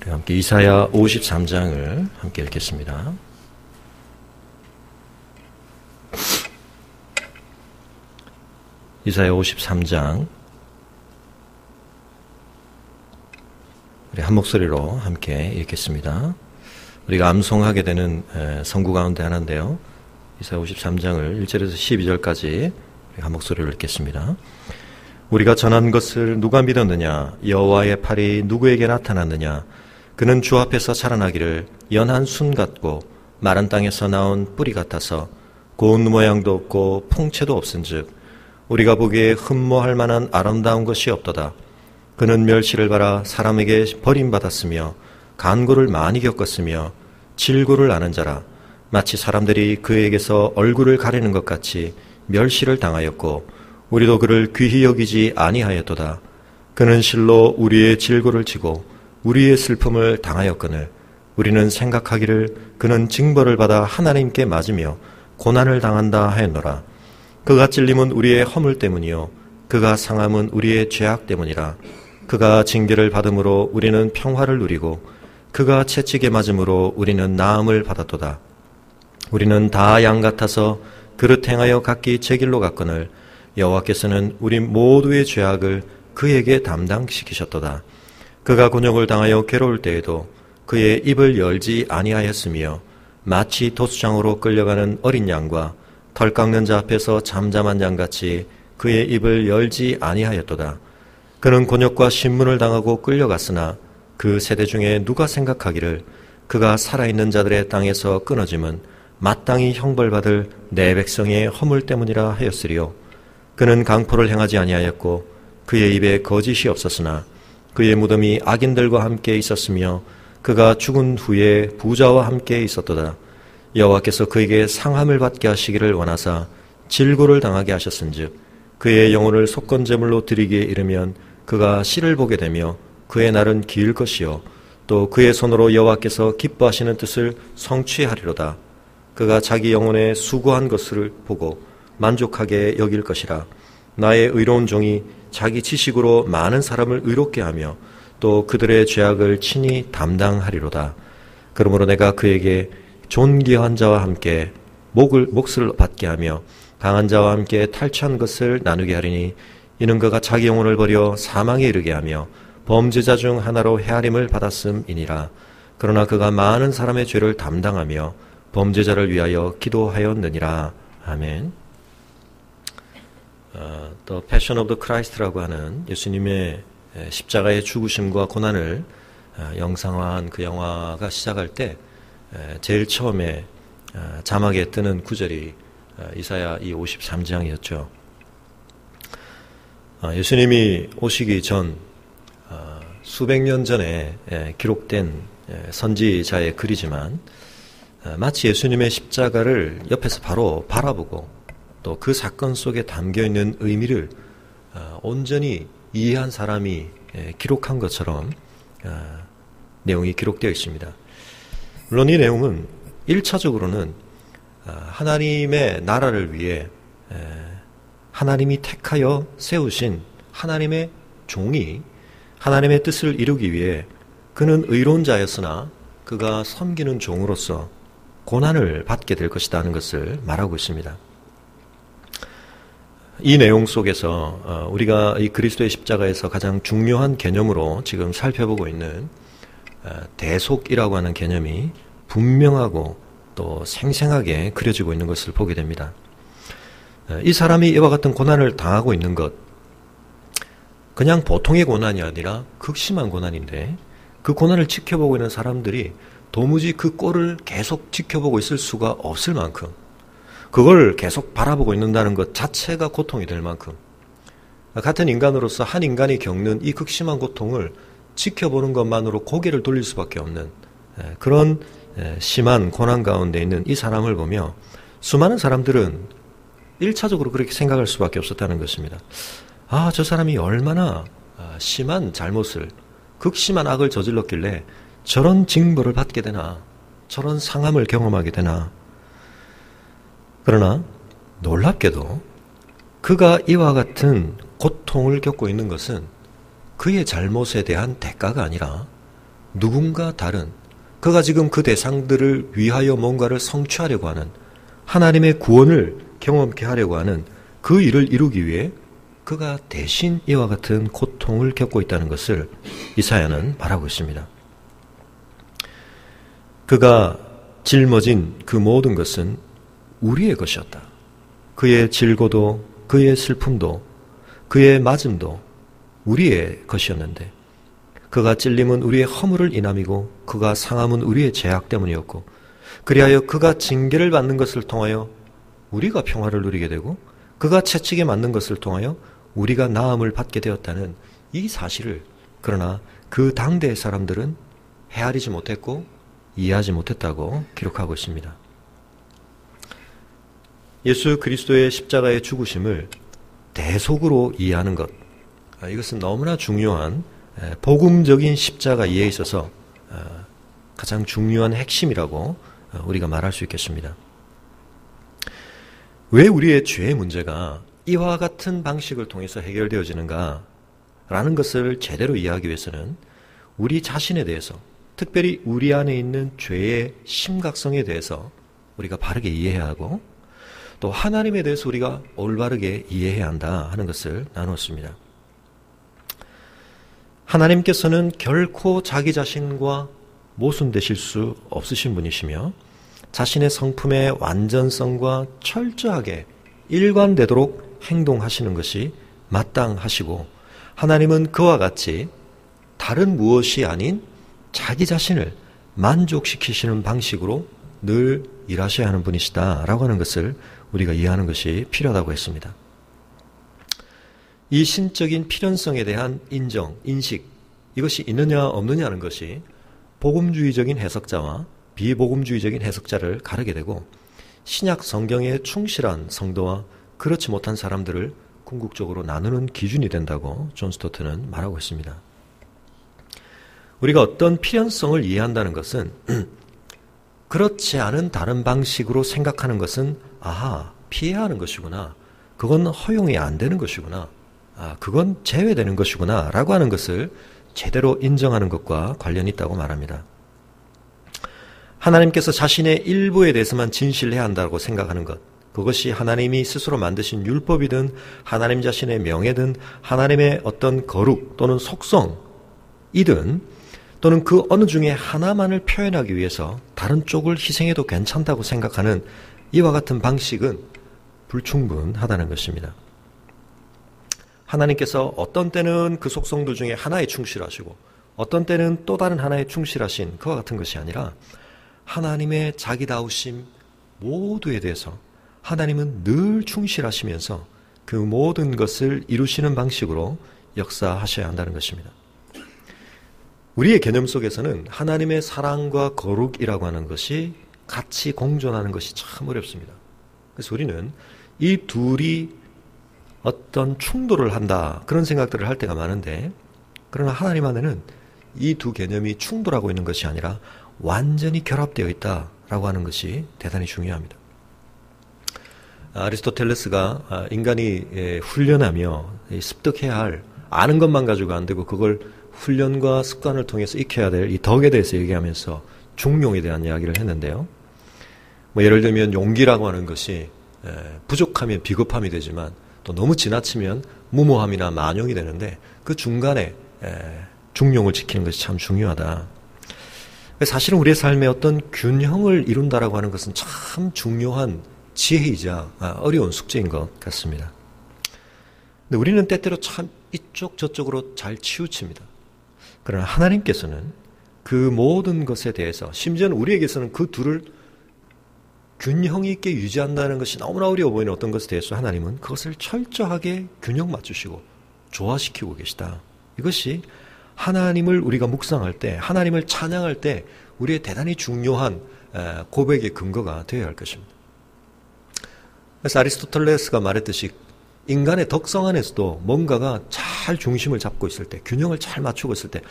함께 이사야 53장을 함께 읽겠습니다. 이사야 53장 우리 한 목소리로 함께 읽겠습니다. 우리가 암송하게 되는 성구 가운데 하나인데요. 이사야 53장을 1절에서 12절까지 한 목소리로 읽겠습니다. 우리가 전한 것을 누가 믿었느냐? 여호와의 팔이 누구에게 나타났느냐? 그는 주 앞에서 자라나기를 연한 순 같고 마른 땅에서 나온 뿌리 같아서 고운 모양도 없고 풍채도 없은즉 우리가 보기에 흠모할 만한 아름다운 것이 없도다. 그는 멸시를 받아 사람에게 버림받았으며 간고를 많이 겪었으며 질고를 아는 자라. 마치 사람들이 그에게서 얼굴을 가리는 것 같이 멸시를 당하였고 우리도 그를 귀히 여기지 아니하였도다. 그는 실로 우리의 질고를 지고 우리의 슬픔을 당하였거늘 우리는 생각하기를 그는 징벌을 받아 하나님께 맞으며 고난을 당한다 하였노라. 그가 찔림은 우리의 허물 때문이요 그가 상함은 우리의 죄악 때문이라. 그가 징계를 받음으로 우리는 평화를 누리고 그가 채찍에 맞음으로 우리는 나음을 받았도다. 우리는 다 양 같아서 그릇 행하여 각기 제 길로 갔거늘 여호와께서는 우리 모두의 죄악을 그에게 담당시키셨도다. 그가 곤욕을 당하여 괴로울 때에도 그의 입을 열지 아니하였으며 마치 도수장으로 끌려가는 어린 양과 털 깎는 자 앞에서 잠잠한 양같이 그의 입을 열지 아니하였도다. 그는 곤욕과 신문을 당하고 끌려갔으나 그 세대 중에 누가 생각하기를 그가 살아있는 자들의 땅에서 끊어짐은 마땅히 형벌받을 내 백성의 허물 때문이라 하였으리요. 그는 강포를 행하지 아니하였고 그의 입에 거짓이 없었으나 그의 무덤이 악인들과 함께 있었으며 그가 죽은 후에 부자와 함께 있었도다. 여호와께서 그에게 상함을 받게 하시기를 원하사 질고를 당하게 하셨은즉 그의 영혼을 속건제물로 드리기에 이르면 그가 씨를 보게 되며 그의 날은 길 것이요 또 그의 손으로 여호와께서 기뻐하시는 뜻을 성취하리로다. 그가 자기 영혼에 수고한 것을 보고 만족하게 여길 것이라. 나의 의로운 종이 자기 지식으로 많은 사람을 의롭게 하며 또 그들의 죄악을 친히 담당하리로다. 그러므로 내가 그에게 존귀한 자와 함께 몫을 받게 하며 강한 자와 함께 탈취한 것을 나누게 하리니 이는 그가 자기 영혼을 버려 사망에 이르게 하며 범죄자 중 하나로 헤아림을 받았음이니라. 그러나 그가 많은 사람의 죄를 담당하며 범죄자를 위하여 기도하였느니라. 아멘. The Passion of the Christ라고 하는 예수님의 십자가의 죽으심과 고난을 영상화한 그 영화가 시작할 때 제일 처음에 자막에 뜨는 구절이 이사야 이 53장이었죠. 예수님이 오시기 전 수백 년 전에 기록된 선지자의 글이지만 마치 예수님의 십자가를 옆에서 바로 바라보고 또 그 사건 속에 담겨있는 의미를 온전히 이해한 사람이 기록한 것처럼 내용이 기록되어 있습니다. 물론 이 내용은 1차적으로는 하나님의 나라를 위해 하나님이 택하여 세우신 하나님의 종이 하나님의 뜻을 이루기 위해 그는 의로운 자였으나 그가 섬기는 종으로서 고난을 받게 될 것이다 하는 것을 말하고 있습니다. 이 내용 속에서 우리가 이 그리스도의 십자가에서 가장 중요한 개념으로 지금 살펴보고 있는 대속이라고 하는 개념이 분명하고 또 생생하게 그려지고 있는 것을 보게 됩니다. 이 사람이 이와 같은 고난을 당하고 있는 것, 그냥 보통의 고난이 아니라 극심한 고난인데 그 고난을 지켜보고 있는 사람들이 도무지 그 꼴을 계속 지켜보고 있을 수가 없을 만큼 그걸 계속 바라보고 있는다는 것 자체가 고통이 될 만큼 같은 인간으로서 한 인간이 겪는 이 극심한 고통을 지켜보는 것만으로 고개를 돌릴 수밖에 없는 그런 심한 고난 가운데 있는 이 사람을 보며 수많은 사람들은 1차적으로 그렇게 생각할 수밖에 없었다는 것입니다. 아, 저 사람이 얼마나 심한 잘못을 극심한 악을 저질렀길래 저런 징벌을 받게 되나 저런 상함을 경험하게 되나. 그러나 놀랍게도 그가 이와 같은 고통을 겪고 있는 것은 그의 잘못에 대한 대가가 아니라 누군가 다른, 그가 지금 그 대상들을 위하여 뭔가를 성취하려고 하는, 하나님의 구원을 경험케 하려고 하는 그 일을 이루기 위해 그가 대신 이와 같은 고통을 겪고 있다는 것을 이사야는 말하고 있습니다. 그가 짊어진 그 모든 것은 우리의 것이었다. 그의 질고도, 그의 슬픔도, 그의 맞음도 우리의 것이었는데, 그가 찔림은 우리의 허물을 인함이고 그가 상함은 우리의 죄악 때문이었고, 그리하여 그가 징계를 받는 것을 통하여 우리가 평화를 누리게 되고, 그가 채찍에 맞는 것을 통하여 우리가 나음을 받게 되었다는 이 사실을, 그러나 그 당대의 사람들은 헤아리지 못했고 이해하지 못했다고 기록하고 있습니다. 예수 그리스도의 십자가의 죽으심을 대속으로 이해하는 것, 이것은 너무나 중요한 복음적인 십자가 이해에 있어서 가장 중요한 핵심이라고 우리가 말할 수 있겠습니다. 왜 우리의 죄의 문제가 이와 같은 방식을 통해서 해결되어지는가 라는 것을 제대로 이해하기 위해서는 우리 자신에 대해서, 특별히 우리 안에 있는 죄의 심각성에 대해서 우리가 바르게 이해해야 하고, 또 하나님에 대해서 우리가 올바르게 이해해야 한다 하는 것을 나누었습니다. 하나님께서는 결코 자기 자신과 모순되실 수 없으신 분이시며, 자신의 성품의 완전성과 철저하게 일관되도록 행동하시는 것이 마땅하시고, 하나님은 그와 같이 다른 무엇이 아닌 자기 자신을 만족시키시는 방식으로 늘 일하셔야 하는 분이시다라고 하는 것을 우리가 이해하는 것이 필요하다고 했습니다. 이 신적인 필연성에 대한 인정, 인식, 이것이 있느냐 없느냐는 것이 복음주의적인 해석자와 비복음주의적인 해석자를 가르게 되고, 신약 성경에 충실한 성도와 그렇지 못한 사람들을 궁극적으로 나누는 기준이 된다고 존 스토트는 말하고 있습니다. 우리가 어떤 필연성을 이해한다는 것은 그렇지 않은 다른 방식으로 생각하는 것은 피해야 하는 것이구나, 그건 허용이 안 되는 것이구나, 그건 제외되는 것이구나 라고 하는 것을 제대로 인정하는 것과 관련이 있다고 말합니다. 하나님께서 자신의 일부에 대해서만 진실해야 한다고 생각하는 것, 그것이 하나님이 스스로 만드신 율법이든 하나님 자신의 명예든 하나님의 어떤 거룩 또는 속성이든, 또는 그 어느 중에 하나만을 표현하기 위해서 다른 쪽을 희생해도 괜찮다고 생각하는 이와 같은 방식은 불충분하다는 것입니다. 하나님께서 어떤 때는 그 속성들 중에 하나에 충실하시고 어떤 때는 또 다른 하나에 충실하신 그와 같은 것이 아니라, 하나님의 자기다우심 모두에 대해서 하나님은 늘 충실하시면서 그 모든 것을 이루시는 방식으로 역사하셔야 한다는 것입니다. 우리의 개념 속에서는 하나님의 사랑과 거룩이라고 하는 것이 같이 공존하는 것이 참 어렵습니다. 그래서 우리는 이 둘이 어떤 충돌을 한다, 그런 생각들을 할 때가 많은데, 그러나 하나님 안에는 이 두 개념이 충돌하고 있는 것이 아니라 완전히 결합되어 있다라고 하는 것이 대단히 중요합니다. 아리스토텔레스가 인간이 훈련하며 습득해야 할, 아는 것만 가지고 안 되고 그걸 훈련과 습관을 통해서 익혀야 될 이 덕에 대해서 얘기하면서 중용에 대한 이야기를 했는데요. 예를 들면 용기라고 하는 것이 부족하면 비겁함이 되지만 또 너무 지나치면 무모함이나 만용이 되는데, 그 중간에 중용을 지키는 것이 참 중요하다. 사실은 우리의 삶에 어떤 균형을 이룬다라고 하는 것은 참 중요한 지혜이자 어려운 숙제인 것 같습니다. 근데 우리는 때때로 참 이쪽 저쪽으로 잘 치우칩니다. 그러나 하나님께서는 그 모든 것에 대해서, 심지어는 우리에게서는 그 둘을 균형 있게 유지한다는 것이 너무나 어려워 보이는 어떤 것에 대해서 하나님은 그것을 철저하게 균형 맞추시고 조화시키고 계시다. 이것이 하나님을 우리가 묵상할 때, 하나님을 찬양할 때 우리의 대단히 중요한 고백의 근거가 되어야 할 것입니다. 그래서 아리스토텔레스가 말했듯이 인간의 덕성 안에서도 뭔가가 잘 중심을 잡고 있을 때, 균형을 잘 맞추고 있을 때,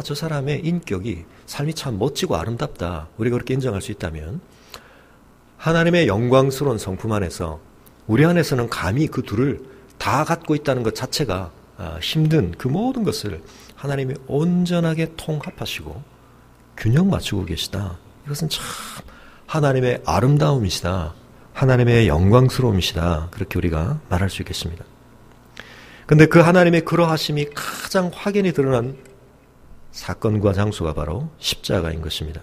저 사람의 인격이, 삶이 참 멋지고 아름답다, 우리가 그렇게 인정할 수 있다면, 하나님의 영광스러운 성품 안에서 우리 안에서는 감히 그 둘을 다 갖고 있다는 것 자체가 힘든 그 모든 것을 하나님이 온전하게 통합하시고 균형 맞추고 계시다. 이것은 참 하나님의 아름다움이시다. 하나님의 영광스러움이시다. 그렇게 우리가 말할 수 있겠습니다. 근데 그 하나님의 그러하심이 가장 확연히 드러난 사건과 장소가 바로 십자가인 것입니다.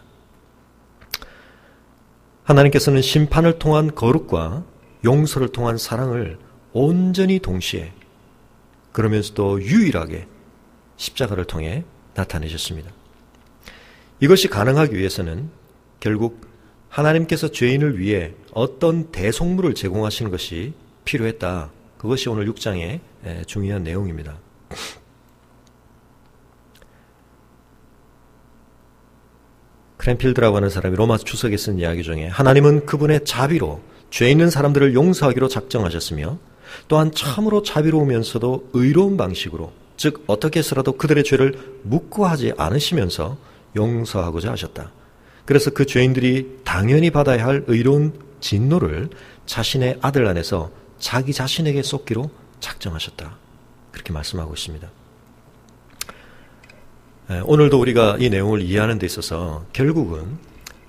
하나님께서는 심판을 통한 거룩과 용서를 통한 사랑을 온전히 동시에 그러면서도 유일하게 십자가를 통해 나타내셨습니다. 이것이 가능하기 위해서는 결국 하나님께서 죄인을 위해 어떤 대속물을 제공하시는 것이 필요했다. 그것이 오늘 6장의 중요한 내용입니다. 크랜필드라고 하는 사람이 로마 주석에 쓴 이야기 중에 하나님은 그분의 자비로 죄 있는 사람들을 용서하기로 작정하셨으며 또한 참으로 자비로우면서도 의로운 방식으로 즉 어떻게 해서라도 그들의 죄를 묵고하지 않으시면서 용서하고자 하셨다. 그래서 그 죄인들이 당연히 받아야 할 의로운 진노를 자신의 아들 안에서 자기 자신에게 쏟기로 작정하셨다. 그렇게 말씀하고 있습니다. 오늘도 우리가 이 내용을 이해하는 데 있어서 결국은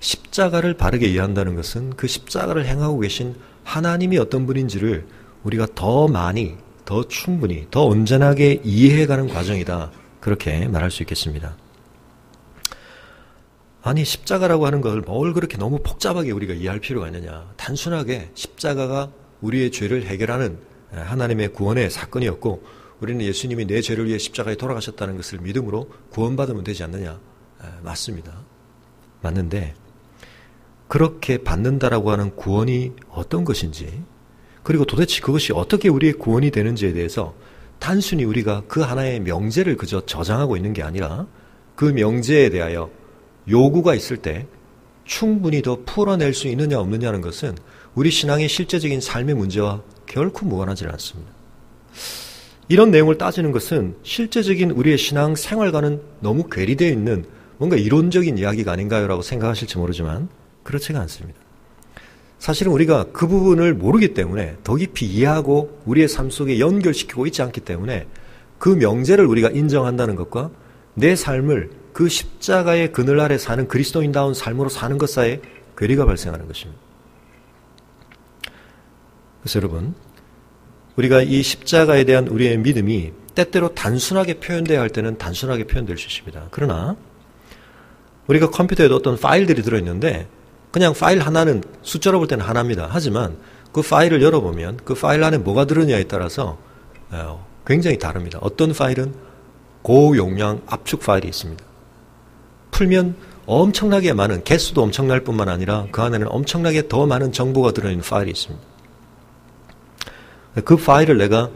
십자가를 바르게 이해한다는 것은 그 십자가를 행하고 계신 하나님이 어떤 분인지를 우리가 더 많이, 더 충분히, 더 온전하게 이해해가는 과정이다. 그렇게 말할 수 있겠습니다. 아니 십자가라고 하는 걸 뭘 그렇게 너무 복잡하게 우리가 이해할 필요가 있느냐. 단순하게 십자가가 우리의 죄를 해결하는 하나님의 구원의 사건이었고 우리는 예수님이 내 죄를 위해 십자가에 돌아가셨다는 것을 믿음으로 구원받으면 되지 않느냐. 맞습니다. 맞는데 그렇게 받는다라고 하는 구원이 어떤 것인지 그리고 도대체 그것이 어떻게 우리의 구원이 되는지에 대해서 단순히 우리가 그 하나의 명제를 그저 저장하고 있는 게 아니라 그 명제에 대하여 요구가 있을 때 충분히 더 풀어낼 수 있느냐 없느냐는 것은 우리 신앙의 실제적인 삶의 문제와 결코 무관하지 않습니다. 이런 내용을 따지는 것은 실제적인 우리의 신앙 생활과는 너무 괴리되어 있는 뭔가 이론적인 이야기가 아닌가요? 라고 생각하실지 모르지만 그렇지가 않습니다. 사실은 우리가 그 부분을 모르기 때문에 더 깊이 이해하고 우리의 삶 속에 연결시키고 있지 않기 때문에 그 명제를 우리가 인정한다는 것과 내 삶을 그 십자가의 그늘 아래 사는 그리스도인다운 삶으로 사는 것 사이에 괴리가 발생하는 것입니다. 그래서 여러분 우리가 이 십자가에 대한 우리의 믿음이 때때로 단순하게 표현되어야 할 때는 단순하게 표현될 수 있습니다. 그러나 우리가 컴퓨터에도 어떤 파일들이 들어있는데 그냥 파일 하나는 숫자로 볼 때는 하나입니다. 하지만 그 파일을 열어보면 그 파일 안에 뭐가 들었냐에 따라서 굉장히 다릅니다. 어떤 파일은 고용량 압축 파일이 있습니다. 풀면 엄청나게 많은 개수도 엄청날 뿐만 아니라 그 안에는 엄청나게 더 많은 정보가 들어있는 파일이 있습니다. 그 파일을 내가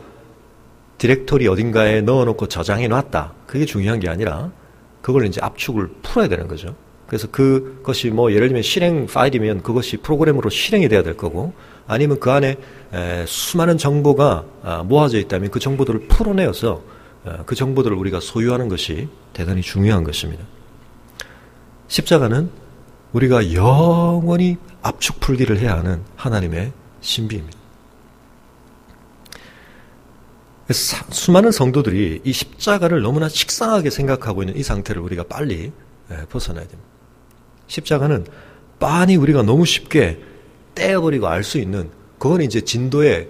디렉토리 어딘가에 넣어놓고 저장해 놨다. 그게 중요한 게 아니라 그걸 이제 압축을 풀어야 되는 거죠. 그래서 그것이 뭐 예를 들면 실행 파일이면 그것이 프로그램으로 실행이 돼야 될 거고 아니면 그 안에 수많은 정보가 모아져 있다면 그 정보들을 풀어내어서 그 정보들을 우리가 소유하는 것이 대단히 중요한 것입니다. 십자가는 우리가 영원히 압축 풀기를 해야 하는 하나님의 신비입니다. 그래서 수많은 성도들이 이 십자가를 너무나 식상하게 생각하고 있는 이 상태를 우리가 빨리 벗어나야 됩니다. 십자가는 빤히 우리가 너무 쉽게 떼어버리고 알 수 있는 그건 이제 진도의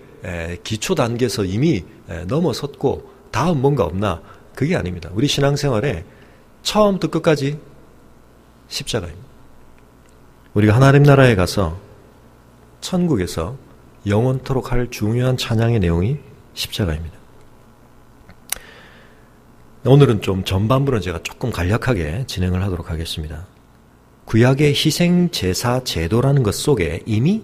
기초 단계에서 이미 넘어섰고 다음 뭔가 없나 그게 아닙니다. 우리 신앙생활에 처음부터 끝까지 십자가입니다. 우리가 하나님 나라에 가서 천국에서 영원토록 할 중요한 찬양의 내용이 십자가입니다. 오늘은 좀 전반부는 제가 조금 간략하게 진행을 하도록 하겠습니다. 구약의 희생제사 제도라는 것 속에 이미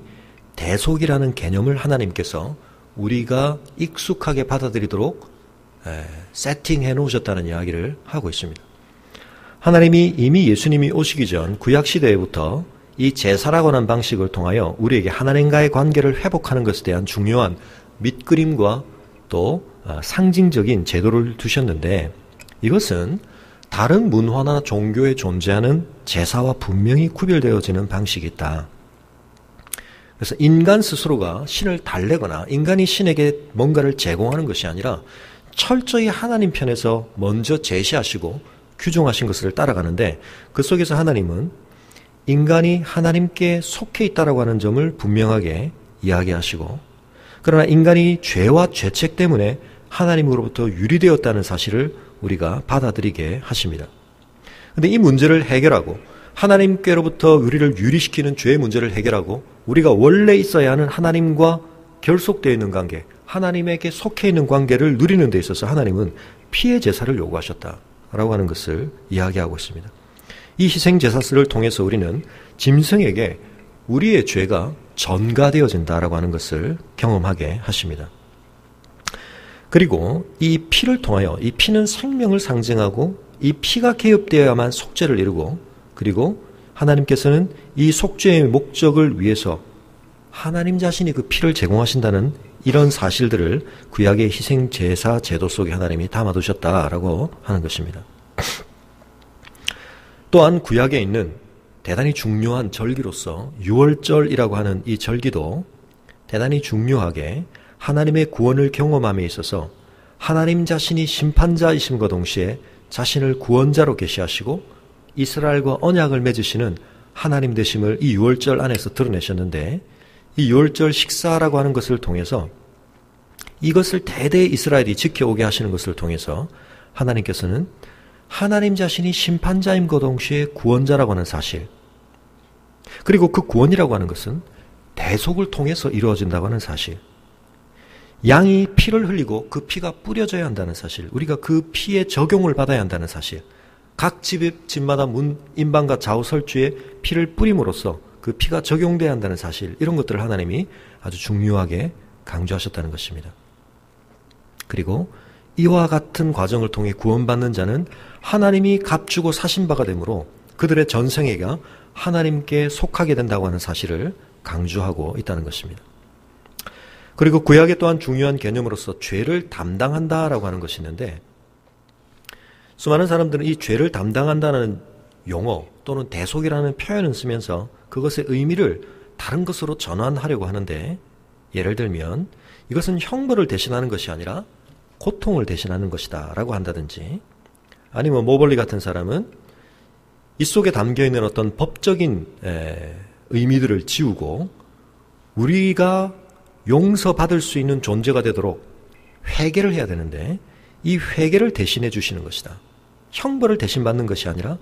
대속이라는 개념을 하나님께서 우리가 익숙하게 받아들이도록 세팅해 놓으셨다는 이야기를 하고 있습니다. 하나님이 이미 예수님이 오시기 전 구약시대부터 이 제사라고 하는 방식을 통하여 우리에게 하나님과의 관계를 회복하는 것에 대한 중요한 밑그림과 또 상징적인 제도를 두셨는데 이것은 다른 문화나 종교에 존재하는 제사와 분명히 구별되어지는 방식이 있다. 그래서 인간 스스로가 신을 달래거나 인간이 신에게 뭔가를 제공하는 것이 아니라 철저히 하나님 편에서 먼저 제시하시고 규정하신 것을 따라가는데, 그 속에서 하나님은 인간이 하나님께 속해 있다라고 하는 점을 분명하게 이야기하시고, 그러나 인간이 죄와 죄책 때문에 하나님으로부터 유리되었다는 사실을 우리가 받아들이게 하십니다. 그런데 이 문제를 해결하고, 하나님께로부터 우리를 유리시키는 죄의 문제를 해결하고, 우리가 원래 있어야 하는 하나님과 결속되어 있는 관계, 하나님에게 속해 있는 관계를 누리는 데 있어서 하나님은 피의 제사를 요구하셨다라고 하는 것을 이야기하고 있습니다. 이 희생제사를 통해서 우리는 짐승에게 우리의 죄가 전가되어진다라고 하는 것을 경험하게 하십니다. 그리고 이 피를 통하여, 이 피는 생명을 상징하고 이 피가 개입되어야만 속죄를 이루고, 그리고 하나님께서는 이 속죄의 목적을 위해서 하나님 자신이 그 피를 제공하신다는 이런 사실들을 구약의 희생제사 제도 속에 하나님이 담아두셨다라고 하는 것입니다. 또한 구약에 있는 대단히 중요한 절기로서 유월절이라고 하는 이 절기도 대단히 중요하게 하나님의 구원을 경험함에 있어서 하나님 자신이 심판자이심과 동시에 자신을 구원자로 계시하시고 이스라엘과 언약을 맺으시는 하나님 되심을 이 유월절 안에서 드러내셨는데, 이 유월절 식사라고 하는 것을 통해서 이것을 대대 이스라엘이 지켜오게 하시는 것을 통해서 하나님께서는 하나님 자신이 심판자임과 동시에 구원자라고 하는 사실, 그리고 그 구원이라고 하는 것은 대속을 통해서 이루어진다고 하는 사실, 양이 피를 흘리고 그 피가 뿌려져야 한다는 사실, 우리가 그 피의 적용을 받아야 한다는 사실, 각 집마다 문, 임방과 좌우 설주에 피를 뿌림으로써 그 피가 적용돼야 한다는 사실, 이런 것들을 하나님이 아주 중요하게 강조하셨다는 것입니다. 그리고 이와 같은 과정을 통해 구원받는 자는 하나님이 값주고 사신 바가 되므로 그들의 전생애가 하나님께 속하게 된다고 하는 사실을 강조하고 있다는 것입니다. 그리고 구약에 또한 중요한 개념으로서 죄를 담당한다라고 하는 것이 있는데, 수많은 사람들은 이 죄를 담당한다는 용어 또는 대속이라는 표현을 쓰면서 그것의 의미를 다른 것으로 전환하려고 하는데, 예를 들면 이것은 형벌을 대신하는 것이 아니라 고통을 대신하는 것이다 라고 한다든지, 아니면 모벌리 같은 사람은 이 속에 담겨있는 어떤 법적인 의미들을 지우고 우리가 용서받을 수 있는 존재가 되도록 회개를 해야 되는데, 이 회개를 대신해 주시는 것이다, 형벌을 대신 받는 것이 아니라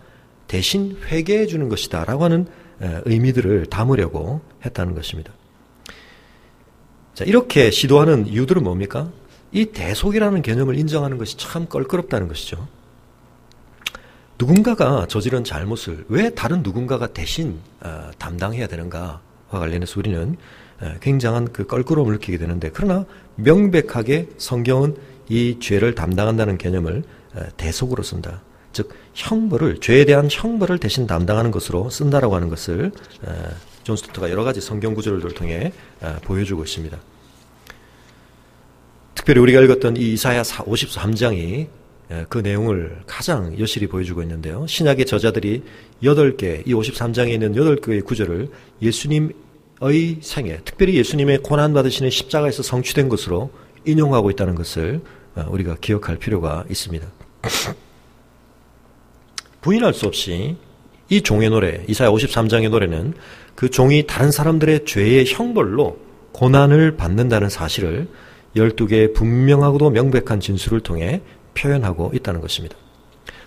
대신 회개해 주는 것이다 라고 하는 의미들을 담으려고 했다는 것입니다. 자, 이렇게 시도하는 이유들은 뭡니까? 이 대속이라는 개념을 인정하는 것이 참 껄끄럽다는 것이죠. 누군가가 저지른 잘못을 왜 다른 누군가가 대신 담당해야 되는가와 관련해서 우리는 굉장한 그 껄끄러움을 느끼게 되는데, 그러나 명백하게 성경은 이 죄를 담당한다는 개념을 대속으로 쓴다, 즉 형벌을, 죄에 대한 형벌을 대신 담당하는 것으로 쓴다라고 하는 것을 존 스토트가 여러 가지 성경 구절을 통해 보여주고 있습니다. 특별히 우리가 읽었던 이 이사야 53장이 그 내용을 가장 여실히 보여주고 있는데요. 신약의 저자들이 8개, 이 53장에 있는 8개의 구절을 예수님의 생애, 특별히 예수님의 고난받으시는 십자가에서 성취된 것으로 인용하고 있다는 것을 우리가 기억할 필요가 있습니다. 부인할 수 없이 이 종의 노래, 이사야 53장의 노래는 그 종이 다른 사람들의 죄의 형벌로 고난을 받는다는 사실을 12개의 분명하고도 명백한 진술을 통해 표현하고 있다는 것입니다.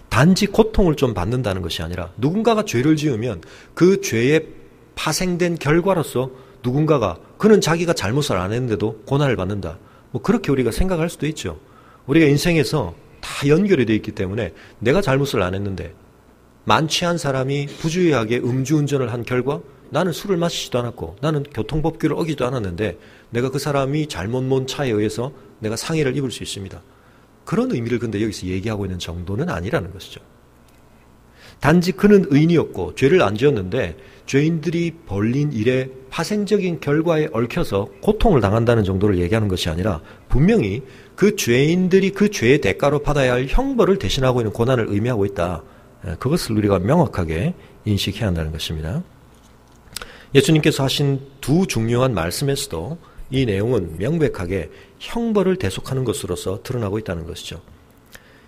단지 고통을 좀 받는다는 것이 아니라 누군가가 죄를 지으면 그 죄에 파생된 결과로서 누군가가, 그는 자기가 잘못을 안 했는데도 고난을 받는다, 뭐 그렇게 우리가 생각할 수도 있죠. 우리가 인생에서 다 연결이 되어 있기 때문에 내가 잘못을 안 했는데, 만취한 사람이 부주의하게 음주운전을 한 결과 나는 술을 마시지도 않았고 나는 교통법규를 어기지도 않았는데 내가 그 사람이 잘못 몬 차에 의해서 내가 상해를 입을 수 있습니다. 그런 의미를 근데 여기서 얘기하고 있는 정도는 아니라는 것이죠. 단지 그는 의인이었고 죄를 안 지었는데 죄인들이 벌린 일에 파생적인 결과에 얽혀서 고통을 당한다는 정도를 얘기하는 것이 아니라 분명히 그 죄인들이 그 죄의 대가로 받아야 할 형벌을 대신하고 있는 고난을 의미하고 있다. 그것을 우리가 명확하게 인식해야 한다는 것입니다. 예수님께서 하신 두 중요한 말씀에서도 이 내용은 명백하게 형벌을 대속하는 것으로서 드러나고 있다는 것이죠.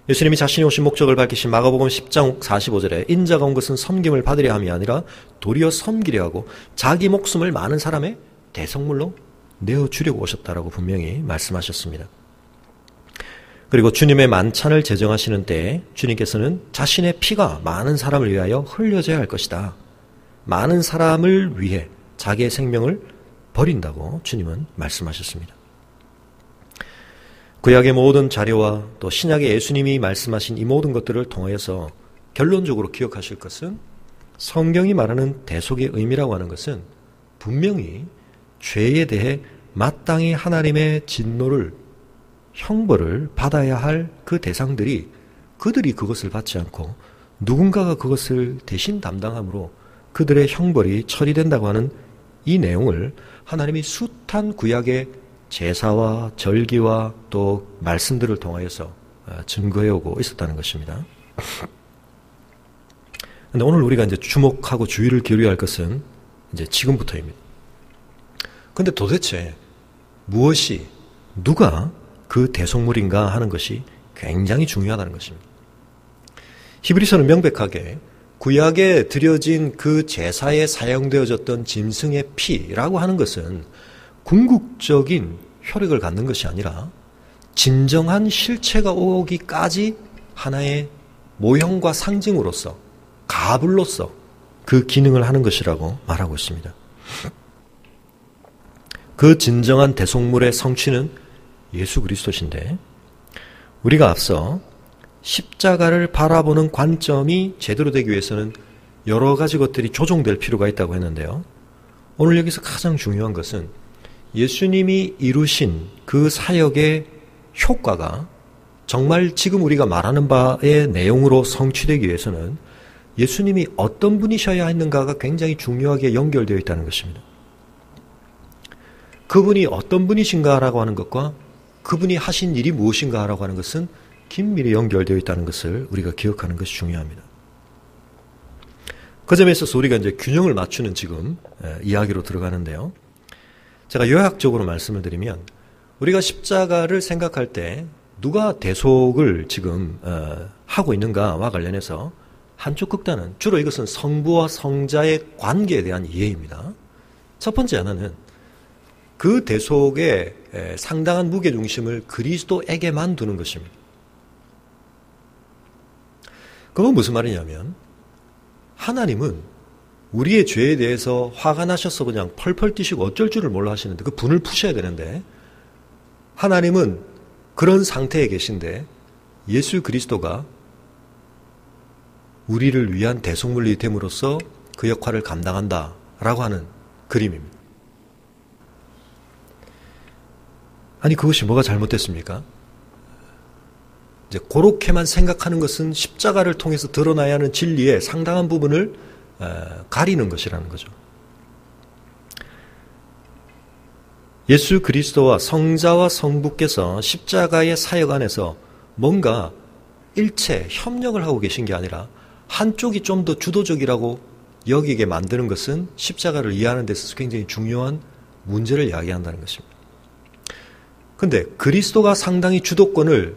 예수님이 자신이 오신 목적을 밝히신 마가복음 10장 45절에 인자가 온 것은 섬김을 받으려 함이 아니라 도리어 섬기려 하고 자기 목숨을 많은 사람의 대속물로 내어주려고 오셨다라고 분명히 말씀하셨습니다. 그리고 주님의 만찬을 제정하시는 때에 주님께서는 자신의 피가 많은 사람을 위하여 흘려져야 할 것이다. 많은 사람을 위해 자기의 생명을 버린다고 주님은 말씀하셨습니다. 구약의 모든 자료와 또 신약의 예수님이 말씀하신 이 모든 것들을 통하여서 결론적으로 기억하실 것은 성경이 말하는 대속의 의미라고 하는 것은 분명히 죄에 대해 마땅히 하나님의 진노를 형벌을 받아야 할 그 대상들이 그들이 그것을 받지 않고 누군가가 그것을 대신 담당함으로 그들의 형벌이 처리된다고 하는 이 내용을 하나님이 숱한 구약의 제사와 절기와 또 말씀들을 통하여서 증거해오고 있었다는 것입니다. 그런데 오늘 우리가 이제 주목하고 주의를 기울여야 할 것은 이제 지금부터입니다. 근데 도대체 무엇이, 누가 그 대속물인가 하는 것이 굉장히 중요하다는 것입니다. 히브리서는 명백하게 구약에 드려진 그 제사에 사용되어졌던 짐승의 피라고 하는 것은 궁극적인 효력을 갖는 것이 아니라 진정한 실체가 오기까지 하나의 모형과 상징으로서, 가불로서 그 기능을 하는 것이라고 말하고 있습니다. 그 진정한 대속물의 성취는 예수 그리스도신데, 우리가 앞서 십자가를 바라보는 관점이 제대로 되기 위해서는 여러 가지 것들이 조정될 필요가 있다고 했는데요. 오늘 여기서 가장 중요한 것은 예수님이 이루신 그 사역의 효과가 정말 지금 우리가 말하는 바의 내용으로 성취되기 위해서는 예수님이 어떤 분이셔야 했는가가 굉장히 중요하게 연결되어 있다는 것입니다. 그분이 어떤 분이신가라고 하는 것과 그분이 하신 일이 무엇인가라고 하는 것은 긴밀히 연결되어 있다는 것을 우리가 기억하는 것이 중요합니다. 그 점에 있어서 우리가 이제 균형을 맞추는 지금 이야기로 들어가는데요. 제가 요약적으로 말씀을 드리면 우리가 십자가를 생각할 때 누가 대속을 지금 하고 있는가와 관련해서 한쪽 극단은 주로 이것은 성부와 성자의 관계에 대한 이해입니다. 첫 번째 하나는 그 대속의 상당한 무게중심을 그리스도에게만 두는 것입니다. 그건 무슨 말이냐면 하나님은 우리의 죄에 대해서 화가 나셔서 그냥 펄펄 뛰시고 어쩔 줄을 몰라 하시는데 그 분을 푸셔야 되는데 하나님은 그런 상태에 계신데 예수 그리스도가 우리를 위한 대속물이 됨으로써 그 역할을 감당한다라고 하는 그림입니다. 아니 그것이 뭐가 잘못됐습니까? 이제 그렇게만 생각하는 것은 십자가를 통해서 드러나야 하는 진리의 상당한 부분을 가리는 것이라는 거죠. 예수 그리스도와 성자와 성부께서 십자가의 사역 안에서 뭔가 일체 협력을 하고 계신 게 아니라 한쪽이 좀 더 주도적이라고 여기게 만드는 것은 십자가를 이해하는 데 있어서 굉장히 중요한 문제를 이야기한다는 것입니다. 그런데 그리스도가 상당히 주도권을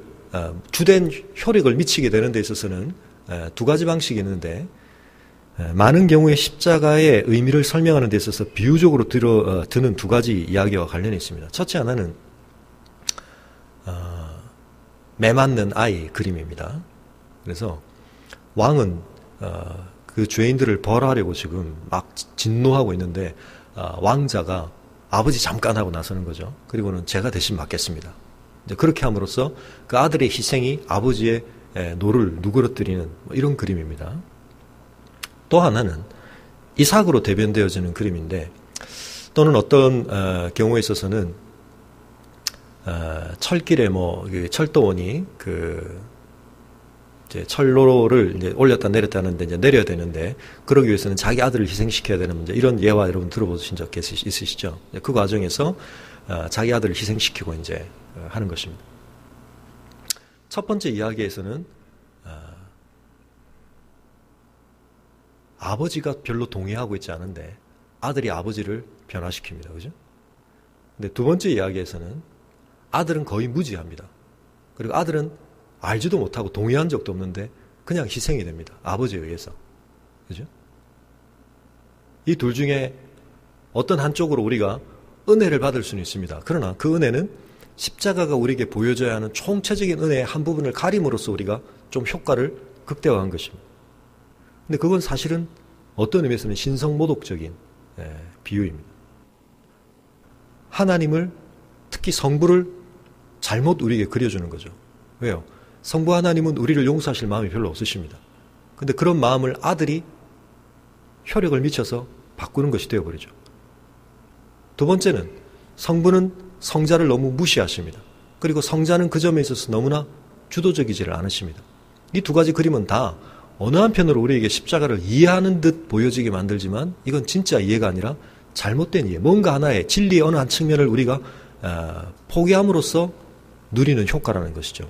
주된 효력을 미치게 되는 데 있어서는 두 가지 방식이 있는데 많은 경우에 십자가의 의미를 설명하는 데 있어서 비유적으로 드는 두 가지 이야기와 관련이 있습니다. 첫째 하나는 매 맞는 아이 그림입니다. 그래서 왕은 그 죄인들을 벌하려고 지금 막 진노하고 있는데 왕자가 아버지 잠깐 하고 나서는 거죠. 그리고는 제가 대신 맡겠습니다. 이제 그렇게 함으로써 그 아들의 희생이 아버지의 노를 누그러뜨리는 이런 그림입니다. 또 하나는 이삭으로 대변되어지는 그림인데 또는 어떤 경우에 있어서는 철길에 철도원이 이제 철로를 이제 올렸다 내렸다 하는데 이제 내려야 되는데 그러기 위해서는 자기 아들을 희생시켜야 되는 문제, 이런 예화 여러분 들어보신 적 있으시죠? 그 과정에서 자기 아들을 희생시키고 이제 하는 것입니다. 첫 번째 이야기에서는 아버지가 별로 동의하고 있지 않은데 아들이 아버지를 변화시킵니다. 그죠? 근데 두 번째 이야기에서는 아들은 거의 무지합니다. 그리고 아들은 알지도 못하고 동의한 적도 없는데 그냥 희생이 됩니다. 아버지에 의해서. 그죠? 이 둘 중에 어떤 한쪽으로 우리가 은혜를 받을 수는 있습니다. 그러나 그 은혜는 십자가가 우리에게 보여줘야 하는 총체적인 은혜의 한 부분을 가림으로써 우리가 좀 효과를 극대화한 것입니다. 근데 그건 사실은 어떤 의미에서는 신성모독적인 비유입니다. 하나님을, 특히 성부를 잘못 우리에게 그려주는 거죠. 왜요? 성부 하나님은 우리를 용서하실 마음이 별로 없으십니다. 근데 그런 마음을 아들이 효력을 미쳐서 바꾸는 것이 되어버리죠. 두 번째는 성부는 성자를 너무 무시하십니다. 그리고 성자는 그 점에 있어서 너무나 주도적이지를 않으십니다. 이 두 가지 그림은 다 어느 한편으로 우리에게 십자가를 이해하는 듯 보여지게 만들지만 이건 진짜 이해가 아니라 잘못된 이해, 뭔가 하나의 진리의 어느 한 측면을 우리가 포기함으로써 누리는 효과라는 것이죠.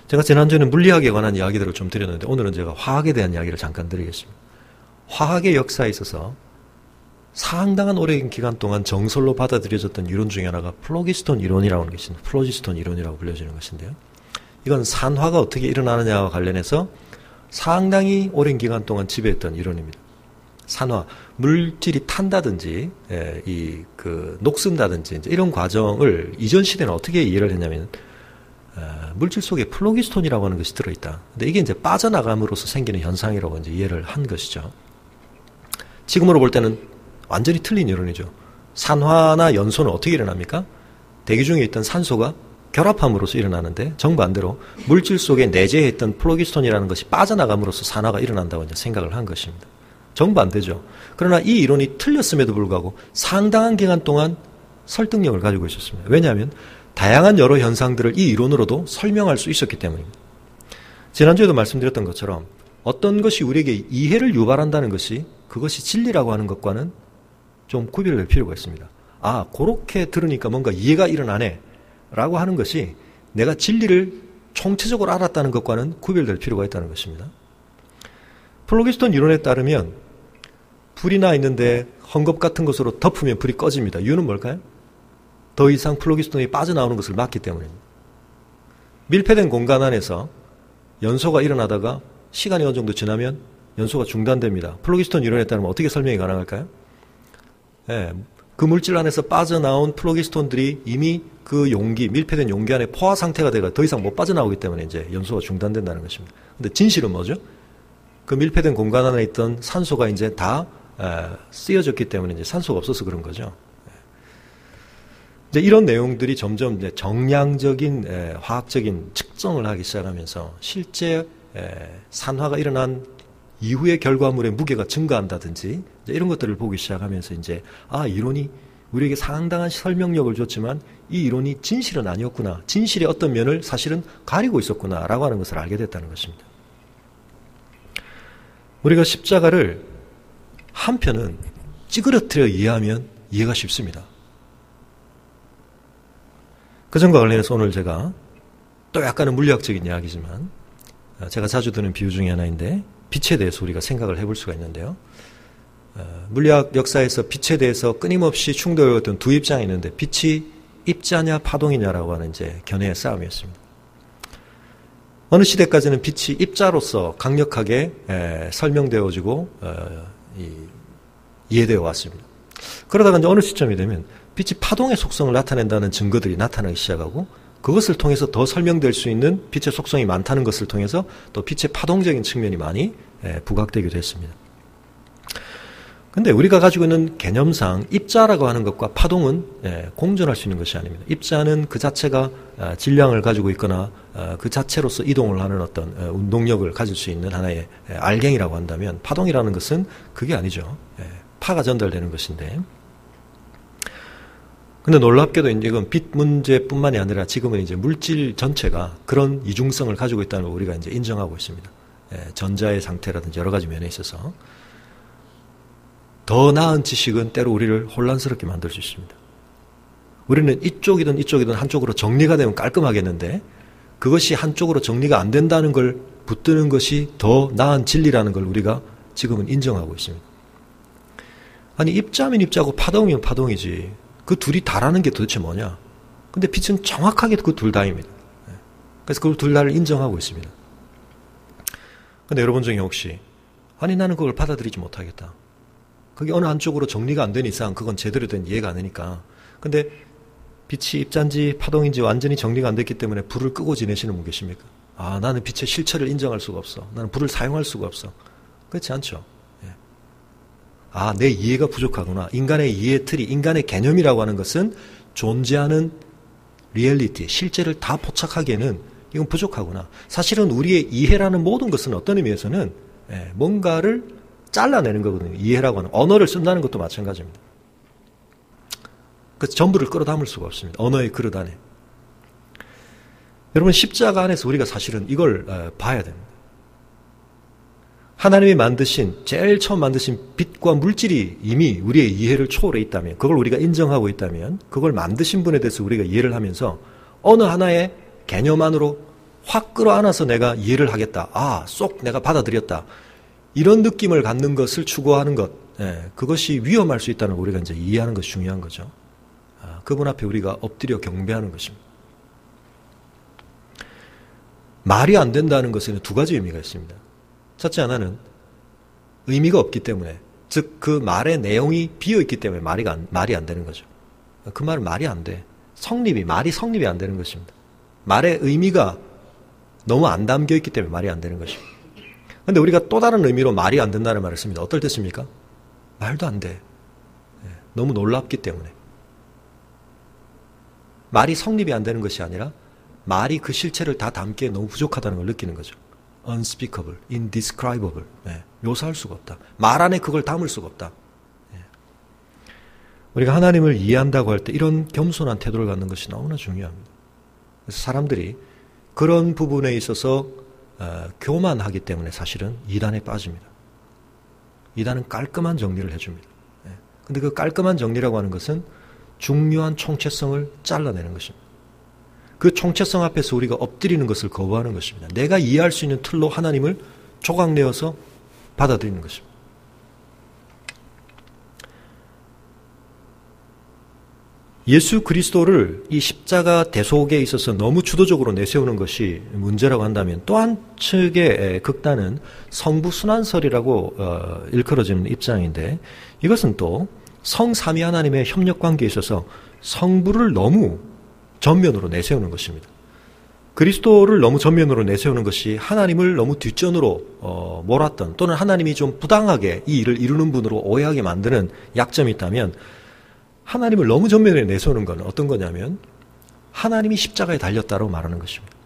제가 지난주에는 물리학에 관한 이야기들을 좀 드렸는데 오늘은 제가 화학에 대한 이야기를 잠깐 드리겠습니다. 화학의 역사에 있어서 상당한 오랜 기간 동안 정설로 받아들여졌던 이론 중에 하나가 플로기스톤 이론이라고 하는 것입니다. 플로기스톤 이론이라고 불려지는 것인데요. 이건 산화가 어떻게 일어나느냐와 관련해서 상당히 오랜 기간 동안 지배했던 이론입니다. 산화, 물질이 탄다든지, 녹슨다든지, 이런 과정을 이전 시대는 어떻게 이해를 했냐면, 물질 속에 플로기스톤이라고 하는 것이 들어있다. 근데 이게 이제 빠져나감으로써 생기는 현상이라고 이제 이해를 한 것이죠. 지금으로 볼 때는 완전히 틀린 이론이죠. 산화나 연소는 어떻게 일어납니까? 대기 중에 있던 산소가 결합함으로써 일어나는데 정반대로 물질 속에 내재했던 플로기스톤이라는 것이 빠져나감으로써 산화가 일어난다고 이제 생각을 한 것입니다. 정반대죠. 그러나 이 이론이 틀렸음에도 불구하고 상당한 기간 동안 설득력을 가지고 있었습니다. 왜냐하면 다양한 여러 현상들을 이 이론으로도 설명할 수 있었기 때문입니다. 지난주에도 말씀드렸던 것처럼 어떤 것이 우리에게 이해를 유발한다는 것이 그것이 진리라고 하는 것과는 좀 구별될 필요가 있습니다. 아, 그렇게 들으니까 뭔가 이해가 일어나네 라고 하는 것이 내가 진리를 총체적으로 알았다는 것과는 구별될 필요가 있다는 것입니다. 플로기스톤 이론에 따르면 불이 나 있는데 헝겊 같은 것으로 덮으면 불이 꺼집니다. 이유는 뭘까요? 더 이상 플로기스톤이 빠져나오는 것을 막기 때문입니다. 밀폐된 공간 안에서 연소가 일어나다가 시간이 어느 정도 지나면 연소가 중단됩니다. 플로기스톤 이론에 따르면 어떻게 설명이 가능할까요? 그 물질 안에서 빠져나온 플로기스톤들이 이미 그 용기, 밀폐된 용기 안에 포화 상태가 되가 더 이상 못 빠져나오기 때문에 이제 연소가 중단된다는 것입니다. 근데 진실은 뭐죠? 그 밀폐된 공간 안에 있던 산소가 이제 다 쓰여졌기 때문에 이제 산소가 없어서 그런 거죠. 이제 이런 내용들이 점점 이제 정량적인 화학적인 측정을 하기 시작하면서 실제 산화가 일어난 이후의 결과물의 무게가 증가한다든지 이제 이런 것들을 보기 시작하면서 이제 이론이 우리에게 상당한 설명력을 줬지만 이 이론이 진실은 아니었구나. 진실의 어떤 면을 사실은 가리고 있었구나라고 하는 것을 알게 됐다는 것입니다. 우리가 십자가를 한편은 찌그러뜨려 이해하면 이해가 쉽습니다. 그 점과 관련해서 오늘 제가 또 약간은 물리학적인 이야기지만 제가 자주 드는 비유 중에 하나인데 빛에 대해서 우리가 생각을 해볼 수가 있는데요. 물리학 역사에서 빛에 대해서 끊임없이 충돌했던 두 입장이 있는데 빛이 입자냐 파동이냐라고 하는 이제 견해의 싸움이었습니다. 어느 시대까지는 빛이 입자로서 강력하게 설명되어지고 이해되어 왔습니다. 그러다가 이제 어느 시점이 되면 빛이 파동의 속성을 나타낸다는 증거들이 나타나기 시작하고 그것을 통해서 더 설명될 수 있는 빛의 속성이 많다는 것을 통해서 또 빛의 파동적인 측면이 많이 부각되기도 했습니다. 근데 우리가 가지고 있는 개념상 입자라고 하는 것과 파동은 공존할 수 있는 것이 아닙니다. 입자는 그 자체가 질량을 가지고 있거나 그 자체로서 이동을 하는 어떤 운동력을 가질 수 있는 하나의 알갱이라고 한다면 파동이라는 것은 그게 아니죠. 파가 전달되는 것인데 근데 놀랍게도 이제 이건 빛 문제뿐만이 아니라 지금은 이제 물질 전체가 그런 이중성을 가지고 있다는 걸 우리가 이제 인정하고 있습니다. 전자의 상태라든지 여러 가지 면에 있어서 더 나은 지식은 때로 우리를 혼란스럽게 만들 수 있습니다. 우리는 이쪽이든 한쪽으로 정리가 되면 깔끔하겠는데 그것이 한쪽으로 정리가 안 된다는 걸 붙드는 것이 더 나은 진리라는 걸 우리가 지금은 인정하고 있습니다. 아니 입자면 입자고 파동이면 파동이지. 그 둘이 다라는 게 도대체 뭐냐? 근데 빛은 정확하게 그 둘 다입니다. 그래서 그 둘 다를 인정하고 있습니다. 근데 여러분 중에 혹시 아니 나는 그걸 받아들이지 못하겠다. 그게 어느 한쪽으로 정리가 안 된 이상 그건 제대로 된 이해가 안 되니까. 근데 빛이 입자인지 파동인지 완전히 정리가 안 됐기 때문에 불을 끄고 지내시는 분 계십니까? 아, 나는 빛의 실체를 인정할 수가 없어. 나는 불을 사용할 수가 없어. 그렇지 않죠. 예. 아, 내 이해가 부족하구나. 인간의 이해 틀이, 인간의 개념이라고 하는 것은 존재하는 리얼리티, 실제를 다 포착하기에는 이건 부족하구나. 사실은 우리의 이해라는 모든 것은 어떤 의미에서는 뭔가를 잘라내는 거거든요. 이해라고 하는 언어를 쓴다는 것도 마찬가지입니다. 그래서 전부를 끌어담을 수가 없습니다. 언어의 그릇 안에. 여러분 십자가 안에서 우리가 사실은 이걸 봐야 됩니다. 하나님이 만드신 제일 처음 만드신 빛과 물질이 이미 우리의 이해를 초월해 있다면, 그걸 우리가 인정하고 있다면, 그걸 만드신 분에 대해서 우리가 이해를 하면서 어느 하나의 개념 안으로 확 끌어안아서 내가 이해를 하겠다. 아, 쏙 내가 받아들였다. 이런 느낌을 갖는 것을 추구하는 것, 그것이 위험할 수 있다는 걸 우리가 이제 이해하는 것이 중요한 거죠. 그분 앞에 우리가 엎드려 경배하는 것입니다. 말이 안 된다는 것에는 두 가지 의미가 있습니다. 첫째 하나는 의미가 없기 때문에, 즉 그 말의 내용이 비어있기 때문에 말이 안 되는 거죠. 그 말은 말이 안 돼. 말이 성립이 안 되는 것입니다. 말의 의미가 너무 안 담겨있기 때문에 말이 안 되는 것입니다. 그런데 우리가 또 다른 의미로 말이 안 된다는 말을 씁니다. 어떨 때 씁니까? 말도 안 돼. 너무 놀랍기 때문에. 말이 성립이 안 되는 것이 아니라 말이 그 실체를 다 담기에 너무 부족하다는 걸 느끼는 거죠. unspeakable, indescribable. 묘사할 수가 없다. 말 안에 그걸 담을 수가 없다. 우리가 하나님을 이해한다고 할 때 이런 겸손한 태도를 갖는 것이 너무나 중요합니다. 그래서 사람들이 그런 부분에 있어서 교만하기 때문에 사실은 이단에 빠집니다. 이단은 깔끔한 정리를 해줍니다. 그런데 그 깔끔한 정리라고 하는 것은 중요한 총체성을 잘라내는 것입니다. 그 총체성 앞에서 우리가 엎드리는 것을 거부하는 것입니다. 내가 이해할 수 있는 틀로 하나님을 조각내어서 받아들이는 것입니다. 예수 그리스도를 이 십자가 대속에 있어서 너무 주도적으로 내세우는 것이 문제라고 한다면, 또 한 측의 극단은 성부순환설이라고 일컬어지는 입장인데, 이것은 또 성삼위 하나님의 협력관계에 있어서 성부를 너무 전면으로 내세우는 것입니다. 그리스도를 너무 전면으로 내세우는 것이 하나님을 너무 뒷전으로 몰았던, 또는 하나님이 좀 부당하게 이 일을 이루는 분으로 오해하게 만드는 약점이 있다면, 하나님을 너무 전면에 내세우는 건 어떤 거냐면 하나님이 십자가에 달렸다고 말하는 것입니다.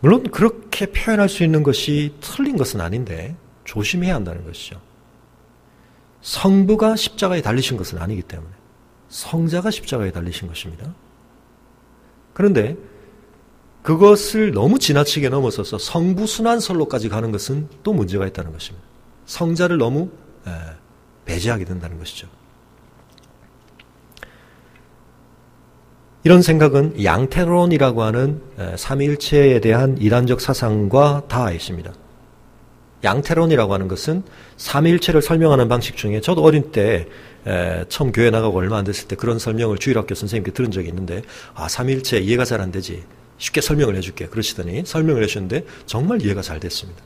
물론 그렇게 표현할 수 있는 것이 틀린 것은 아닌데 조심해야 한다는 것이죠. 성부가 십자가에 달리신 것은 아니기 때문에 성자가 십자가에 달리신 것입니다. 그런데 그것을 너무 지나치게 넘어서서 성부순환설로까지 가는 것은 또 문제가 있다는 것입니다. 성자를 너무 배제하게 된다는 것이죠. 이런 생각은 양태론이라고 하는 삼위일체에 대한 이단적 사상과 닿아 있습니다. 양태론이라고 하는 것은 삼위일체를 설명하는 방식 중에, 저도 어린 때 처음 교회 나가고 얼마 안 됐을 때 그런 설명을 주일학교 선생님께 들은 적이 있는데, 삼위일체 이해가 잘 안 되지, 쉽게 설명을 해줄게 그러시더니 설명을 해주셨는데 정말 이해가 잘 됐습니다.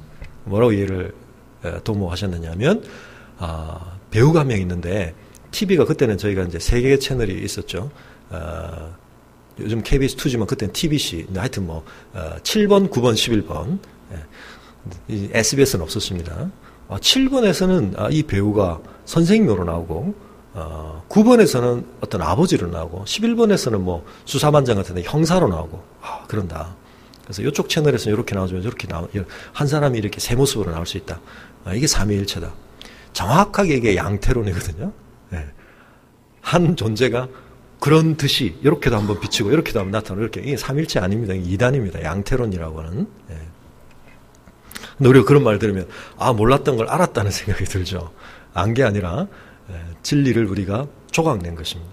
뭐라고 이해를 도모하셨느냐면, 배우가 한 명 있는데 TV가, 그때는 저희가 이제 3개의 채널이 있었죠. 요즘 KBS2지만 그때는 TBC, 하여튼 7번, 9번, 11번. SBS는 없었습니다. 7번에서는 이 배우가 선생님으로 나오고, 9번에서는 어떤 아버지로 나오고, 11번에서는 수사반장 같은 데 형사로 나오고, 그런다. 그래서 이쪽 채널에서는 이렇게 나오지만 저렇게 한 사람이 이렇게 세 모습으로 나올 수 있다. 이게 삼위일체다. 정확하게 이게 양태론이거든요. 한 존재가 그런 듯이 이렇게도 한번 비치고 이렇게도 한번 나타나고, 이렇게. 이게 삼일체 아닙니다. 이게 이단입니다. 양태론이라고 하는. 근데 우리가 그런 말 들으면 몰랐던 걸 알았다는 생각이 들죠. 안 게 아니라 진리를 우리가 조각낸 것입니다.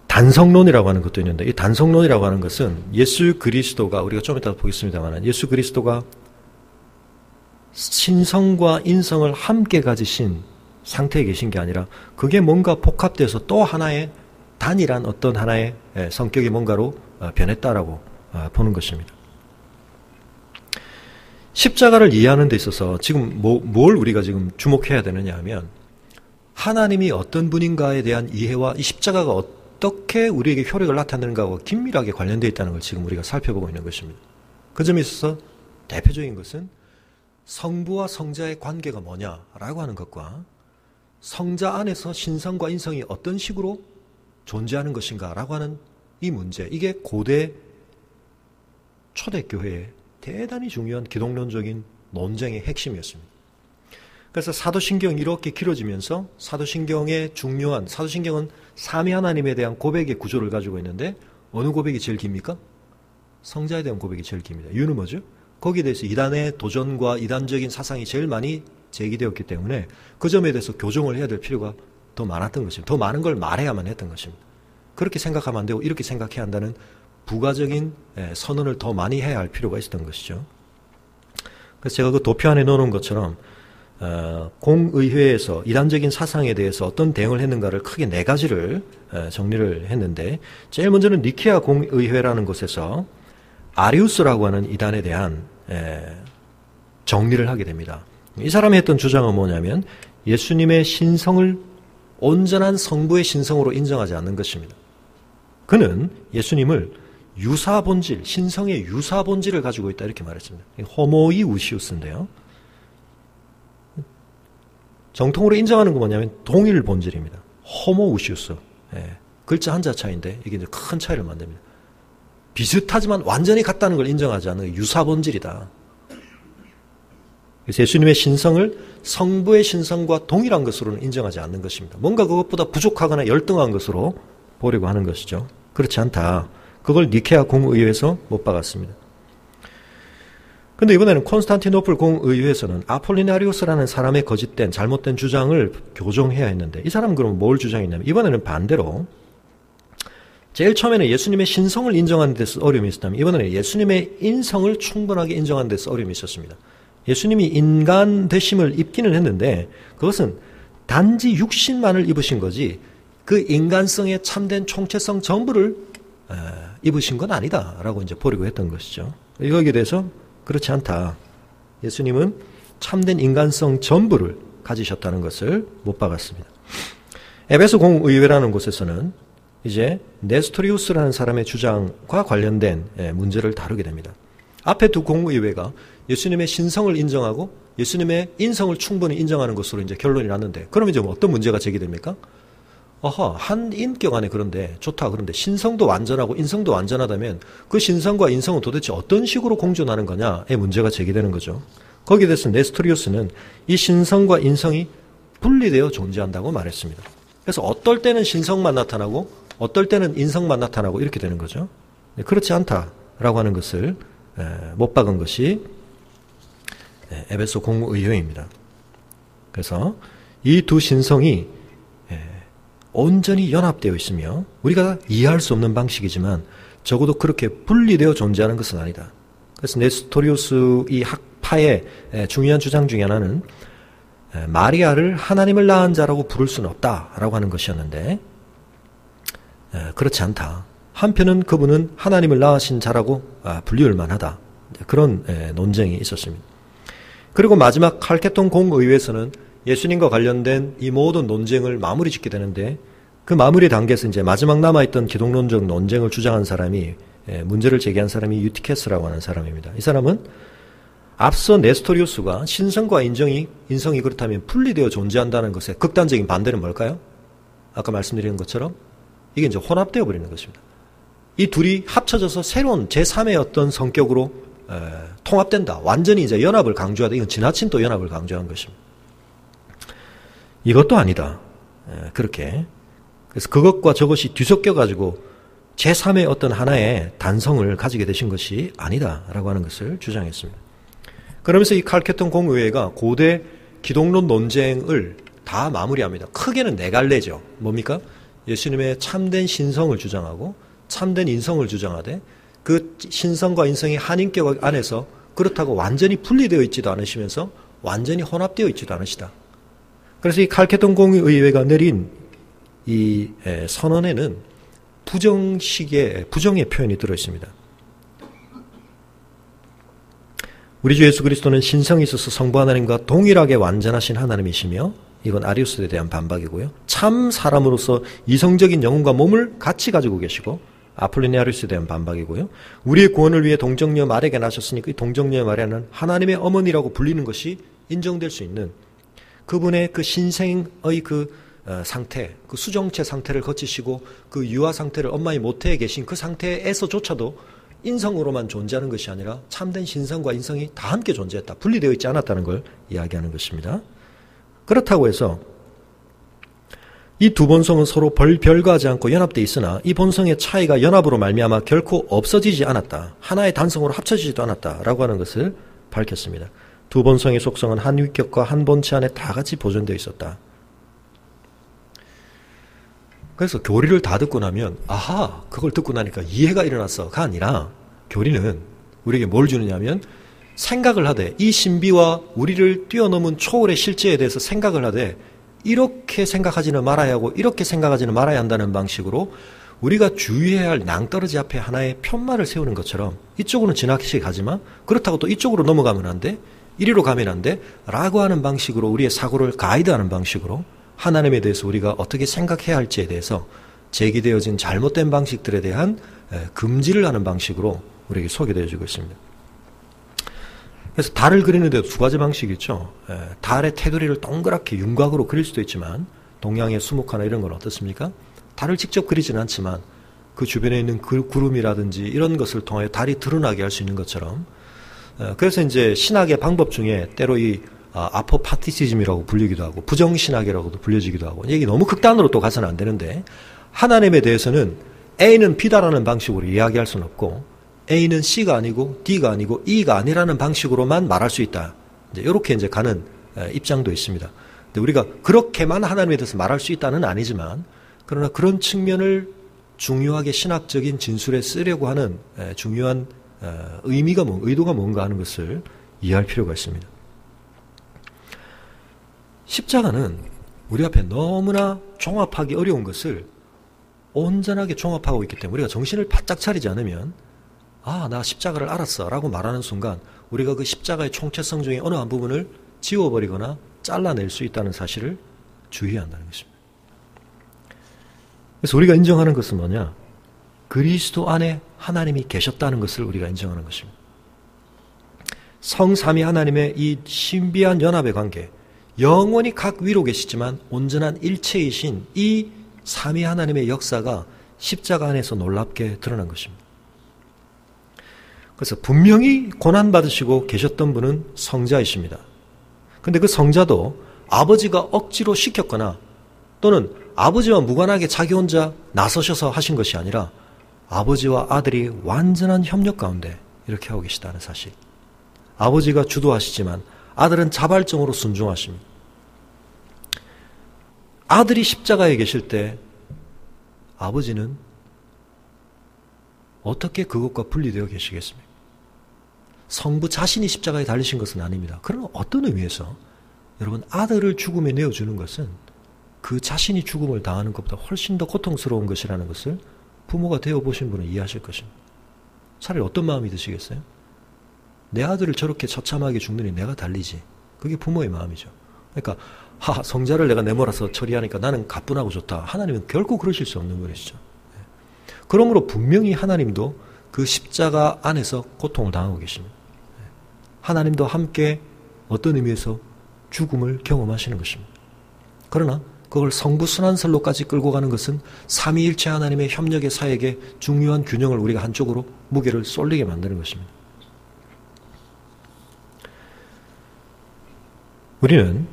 단성론이라고 하는 것도 있는데, 이 단성론이라고 하는 것은 예수 그리스도가, 우리가 좀 이따 보겠습니다만, 예수 그리스도가 신성과 인성을 함께 가지신 상태에 계신 게 아니라 그게 뭔가 복합돼서 또 하나의 단일한 어떤 하나의 성격이 뭔가로 변했다라고 보는 것입니다. 십자가를 이해하는 데 있어서 지금 뭘 우리가 지금 주목해야 되느냐 하면 하나님이 어떤 분인가에 대한 이해와 이 십자가가 어떻게 우리에게 효력을 나타내는가와 긴밀하게 관련되어 있다는 걸 지금 우리가 살펴보고 있는 것입니다. 그 점에 있어서 대표적인 것은 성부와 성자의 관계가 뭐냐라고 하는 것과 성자 안에서 신성과 인성이 어떤 식으로 존재하는 것인가라고 하는 이 문제, 이게 고대 초대교회의 대단히 중요한 기독론적인 논쟁의 핵심이었습니다. 그래서 사도신경이 이렇게 길어지면서 사도신경은 삼위 하나님에 대한 고백의 구조를 가지고 있는데 어느 고백이 제일 깁니까? 성자에 대한 고백이 제일 깁니다. 이유는 뭐죠? 거기에 대해서 이단의 도전과 이단적인 사상이 제일 많이 제기되었기 때문에 그 점에 대해서 교정을 해야 될 필요가 더 많았던 것입니다. 더 많은 걸 말해야만 했던 것입니다. 그렇게 생각하면 안 되고 이렇게 생각해야 한다는 부가적인 선언을 더 많이 해야 할 필요가 있었던 것이죠. 그래서 제가 그 도표 안에 넣어놓은 것처럼 공의회에서 이단적인 사상에 대해서 어떤 대응을 했는가를 크게 4가지를 정리를 했는데 제일 먼저는 니케아 공의회라는 곳에서 아리우스라고 하는 이단에 대한 정리를 하게 됩니다. 이 사람이 했던 주장은 뭐냐면 예수님의 신성을 온전한 성부의 신성으로 인정하지 않는 것입니다. 그는 예수님을 유사본질, 신성의 유사본질을 가지고 있다 이렇게 말했습니다. 호모이우시우스인데요. 정통으로 인정하는 건 뭐냐면 동일 본질입니다. 호모우시우스. 글자 한자 차이인데 이게 이제 큰 차이를 만듭니다. 비슷하지만 완전히 같다는 걸 인정하지 않는 유사본질이다. 그래서 예수님의 신성을 성부의 신성과 동일한 것으로는 인정하지 않는 것입니다. 뭔가 그것보다 부족하거나 열등한 것으로 보려고 하는 것이죠. 그렇지 않다. 그걸 니케아 공의회에서 못 박았습니다. 근데 이번에는 콘스탄티노플 공의회에서는 아폴리나리우스라는 사람의 거짓된 잘못된 주장을 교정해야 했는데 이 사람은 그럼 뭘 주장했냐면 이번에는 반대로 제일 처음에는 예수님의 신성을 인정하는 데서 어려움이 있었다면 이번에는 예수님의 인성을 충분하게 인정하는 데서 어려움이 있었습니다. 예수님이 인간 되심을 입기는 했는데 그것은 단지 육신만을 입으신 거지 그 인간성의 참된 총체성 전부를 입으신 건 아니다라고 이제 보려고 했던 것이죠. 여기에 대해서 그렇지 않다. 예수님은 참된 인간성 전부를 가지셨다는 것을 못 박았습니다. 에베소 공의회라는 곳에서는 이제 네스토리우스라는 사람의 주장과 관련된 문제를 다루게 됩니다. 앞에 두 공의회가 예수님의 신성을 인정하고 예수님의 인성을 충분히 인정하는 것으로 이제 결론이 났는데 그럼 이제 어떤 문제가 제기됩니까? 한 인격 안에 그런데 좋다. 그런데 신성도 완전하고 인성도 완전하다면 그 신성과 인성은 도대체 어떤 식으로 공존하는 거냐의 문제가 제기되는 거죠. 거기에 대해서 네스토리우스는 이 신성과 인성이 분리되어 존재한다고 말했습니다. 그래서 어떨 때는 신성만 나타나고 어떨 때는 인성만 나타나고 이렇게 되는 거죠. 그렇지 않다라고 하는 것을 못 박은 것이 에베소 공의회입니다. 그래서 이 두 신성이 온전히 연합되어 있으며 우리가 이해할 수 없는 방식이지만 적어도 그렇게 분리되어 존재하는 것은 아니다. 그래서 네스토리우스 이 학파의 중요한 주장 중에 하나는 마리아를 하나님을 낳은 자라고 부를 수는 없다라고 하는 것이었는데 그렇지 않다. 한편은 그분은 하나님을 낳으신 자라고 불리울 만하다. 그런 논쟁이 있었습니다. 그리고 마지막 칼케톤 공의회에서는 예수님과 관련된 이 모든 논쟁을 마무리 짓게 되는데 그 마무리 단계에서 이제 마지막 남아있던 기독론적 논쟁을 주장한 사람이 문제를 제기한 사람이 유티케스라고 하는 사람입니다. 이 사람은 앞서 네스토리우스가 신성과 인성이 그렇다면 분리되어 존재한다는 것의 극단적인 반대는 뭘까요? 아까 말씀드린 것처럼 이게 이제 혼합되어 버리는 것입니다. 이 둘이 합쳐져서 새로운 제3의 어떤 성격으로 통합된다. 완전히 이제 연합을 강조하다. 이건 지나친 또 연합을 강조한 것입니다. 이것도 아니다. 그렇게. 그래서 그것과 저것이 뒤섞여가지고 제3의 어떤 하나의 단성을 가지게 되신 것이 아니다라고 하는 것을 주장했습니다. 그러면서 이 칼케톤 공의회가 고대 기독론 논쟁을 다 마무리합니다. 크게는 4갈래죠. 뭡니까? 예수님의 참된 신성을 주장하고 참된 인성을 주장하되 그 신성과 인성이 한 인격 안에서 그렇다고 완전히 분리되어 있지도 않으시면서 완전히 혼합되어 있지도 않으시다. 그래서 이 칼케돈 공의회가 내린 이 선언에는 부정의 표현이 들어있습니다. 우리 주 예수 그리스도는 신성이 있어서 성부 하나님과 동일하게 완전하신 하나님이시며, 이건 아리우스에 대한 반박이고요. 참 사람으로서 이성적인 영혼과 몸을 같이 가지고 계시고, 아폴리네아리우스에 대한 반박이고요. 우리의 구원을 위해 동정녀 마리아에게 나셨으니까 이 동정녀 마리아는 하나님의 어머니라고 불리는 것이 인정될 수 있는 그분의 그 신생의 그 상태, 그 수정체 상태를 거치시고 그 유아 상태를 엄마의 모태에 계신 그 상태에서조차도 인성으로만 존재하는 것이 아니라 참된 신성과 인성이 다 함께 존재했다. 분리되어 있지 않았다는 걸 이야기하는 것입니다. 그렇다고 해서 이 두 본성은 서로 별거하지 않고 연합되어 있으나 이 본성의 차이가 연합으로 말미암아 결코 없어지지 않았다. 하나의 단성으로 합쳐지지도 않았다라고 하는 것을 밝혔습니다. 두 본성의 속성은 한 위격과 한 본체 안에 다 같이 보존되어 있었다. 그래서 교리를 다 듣고 나면 아하, 그걸 듣고 나니까 이해가 일어났어가 아니라, 교리는 우리에게 뭘 주느냐면 생각을 하되, 이 신비와 우리를 뛰어넘은 초월의 실제에 대해서 생각을 하되, 이렇게 생각하지는 말아야 하고 이렇게 생각하지는 말아야 한다는 방식으로 우리가 주의해야 할 낭떠러지 앞에 하나의 편말을 세우는 것처럼, 이쪽으로는 지나치게 가지만 그렇다고 또 이쪽으로 넘어가면 안 돼, 이리로 가면 안 돼 라고 하는 방식으로 우리의 사고를 가이드하는 방식으로 하나님에 대해서 우리가 어떻게 생각해야 할지에 대해서 제기되어진 잘못된 방식들에 대한 금지를 하는 방식으로 우리에게 소개되어지고 있습니다. 그래서 달을 그리는데도 두 가지 방식이 있죠. 달의 테두리를 동그랗게 윤곽으로 그릴 수도 있지만, 동양의 수묵화나 이런 건 어떻습니까? 달을 직접 그리지는 않지만 그 주변에 있는 구름이라든지 이런 것을 통하여 달이 드러나게 할 수 있는 것처럼, 그래서 이제 신학의 방법 중에 때로 이 아포파티시즘이라고 불리기도 하고 부정신학이라고도 불려지기도 하고, 얘기 너무 극단으로 또 가서는 안 되는데, 하나님에 대해서는 A는 B다라는 방식으로 이야기할 수는 없고, A는 C가 아니고 D가 아니고 E가 아니라는 방식으로만 말할 수 있다. 이렇게 이제 가는 입장도 있습니다. 근데 우리가 그렇게만 하나님에 대해서 말할 수 있다는 아니지만, 그러나 그런 측면을 중요하게 신학적인 진술에 쓰려고 하는 중요한 의도가 뭔가 하는 것을 이해할 필요가 있습니다. 십자가는 우리 앞에 너무나 종합하기 어려운 것을 온전하게 종합하고 있기 때문에 우리가 정신을 바짝 차리지 않으면, 아, 나 십자가를 알았어 라고 말하는 순간 우리가 그 십자가의 총체성 중에 어느 한 부분을 지워버리거나 잘라낼 수 있다는 사실을 주의해야 한다는 것입니다. 그래서 우리가 인정하는 것은 뭐냐? 그리스도 안에 하나님이 계셨다는 것을 우리가 인정하는 것입니다. 성삼위 하나님의 이 신비한 연합의 관계, 영원히 각 위로 계시지만 온전한 일체이신 이 삼위 하나님의 역사가 십자가 안에서 놀랍게 드러난 것입니다. 그래서 분명히 고난받으시고 계셨던 분은 성자이십니다. 그런데 그 성자도 아버지가 억지로 시켰거나 또는 아버지와 무관하게 자기 혼자 나서셔서 하신 것이 아니라 아버지와 아들이 완전한 협력 가운데 이렇게 하고 계시다는 사실. 아버지가 주도하시지만 아들은 자발적으로 순종하십니다. 아들이 십자가에 계실 때 아버지는 어떻게 그것과 분리되어 계시겠습니까? 성부 자신이 십자가에 달리신 것은 아닙니다. 그러나 어떤 의미에서 여러분, 아들을 죽음에 내어주는 것은 그 자신이 죽음을 당하는 것보다 훨씬 더 고통스러운 것이라는 것을 부모가 되어보신 분은 이해하실 것입니다. 차라리 어떤 마음이 드시겠어요? 내 아들을 저렇게 처참하게 죽느니 내가 달리지. 그게 부모의 마음이죠. 그러니까 성자를 내가 내몰아서 처리하니까 나는 가뿐하고 좋다. 하나님은 결코 그러실 수 없는 분이시죠. 그러므로 분명히 하나님도 그 십자가 안에서 고통을 당하고 계십니다. 하나님도 함께 어떤 의미에서 죽음을 경험하시는 것입니다. 그러나 그걸 성부순환설로까지 끌고 가는 것은 삼위일체 하나님의 협력의 사역에 중요한 균형을 우리가 한쪽으로 무게를 쏠리게 만드는 것입니다. 우리는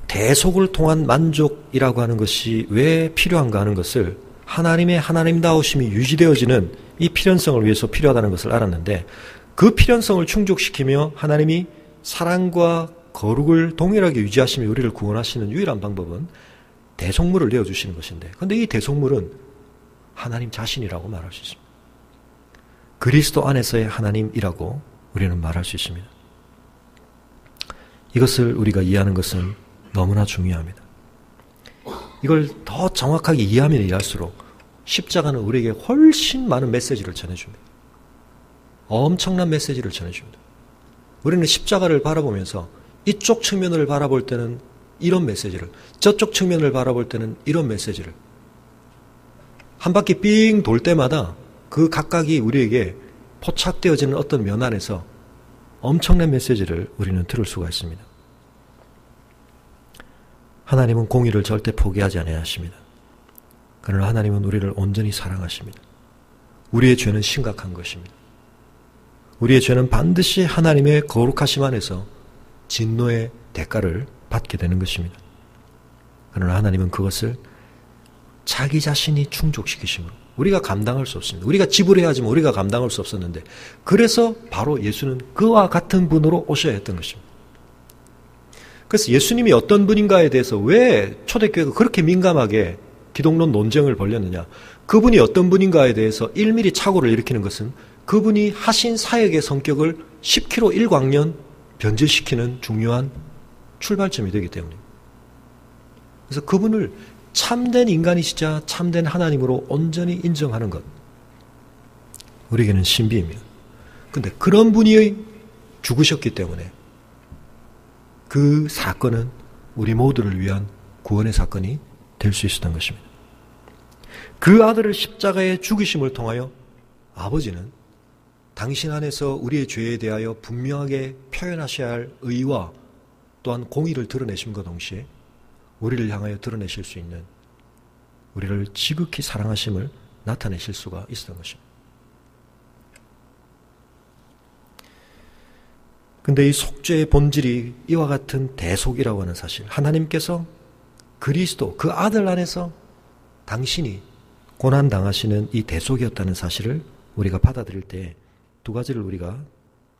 대속을 통한 만족이라고 하는 것이 왜 필요한가 하는 것을 하나님의 하나님다우심이 유지되어지는 이 필연성을 위해서 필요하다는 것을 알았는데, 그 필연성을 충족시키며 하나님이 사랑과 거룩을 동일하게 유지하시며 우리를 구원하시는 유일한 방법은 대속물을 내어주시는 것인데, 그런데 이 대속물은 하나님 자신이라고 말할 수 있습니다. 그리스도 안에서의 하나님이라고 우리는 말할 수 있습니다. 이것을 우리가 이해하는 것은 너무나 중요합니다. 이걸 더 정확하게 이해하면 이해할수록 십자가는 우리에게 훨씬 많은 메시지를 전해줍니다. 엄청난 메시지를 전해줍니다. 우리는 십자가를 바라보면서 이쪽 측면을 바라볼 때는 이런 메시지를, 저쪽 측면을 바라볼 때는 이런 메시지를, 한 바퀴 삥 돌 때마다 그 각각이 우리에게 포착되어지는 어떤 면 안에서 엄청난 메시지를 우리는 들을 수가 있습니다. 하나님은 공의를 절대 포기하지 아니하십니다. 그러나 하나님은 우리를 온전히 사랑하십니다. 우리의 죄는 심각한 것입니다. 우리의 죄는 반드시 하나님의 거룩하심 안에서 진노의 대가를 받게 되는 것입니다. 그러나 하나님은 그것을 자기 자신이 충족시키심으로 우리가 감당할 수 없습니다. 우리가 지불해야 하지만 우리가 감당할 수 없었는데, 그래서 바로 예수는 그와 같은 분으로 오셔야 했던 것입니다. 그래서 예수님이 어떤 분인가에 대해서 왜 초대교회가 그렇게 민감하게 기독론 논쟁을 벌였느냐. 그분이 어떤 분인가에 대해서 일밀히 착오를 일으키는 것은 그분이 하신 사역의 성격을 10km 1광년 변질시키는 중요한 출발점이 되기 때문입니다. 그래서 그분을 참된 인간이시자 참된 하나님으로 온전히 인정하는 것, 우리에게는 신비입니다. 그런데 그런 분이 죽으셨기 때문에 그 사건은 우리 모두를 위한 구원의 사건이 될 수 있었던 것입니다. 그 아들을 십자가에 죽이심을 통하여 아버지는 당신 안에서 우리의 죄에 대하여 분명하게 표현하셔야 할 의와 또한 공의를 드러내심과 동시에 우리를 향하여 드러내실 수 있는, 우리를 지극히 사랑하심을 나타내실 수가 있었던 것입니다. 근데 이 속죄의 본질이 이와 같은 대속이라고 하는 사실, 하나님께서 그리스도, 그 아들 안에서 당신이 고난당하시는 이 대속이었다는 사실을 우리가 받아들일 때 두 가지를 우리가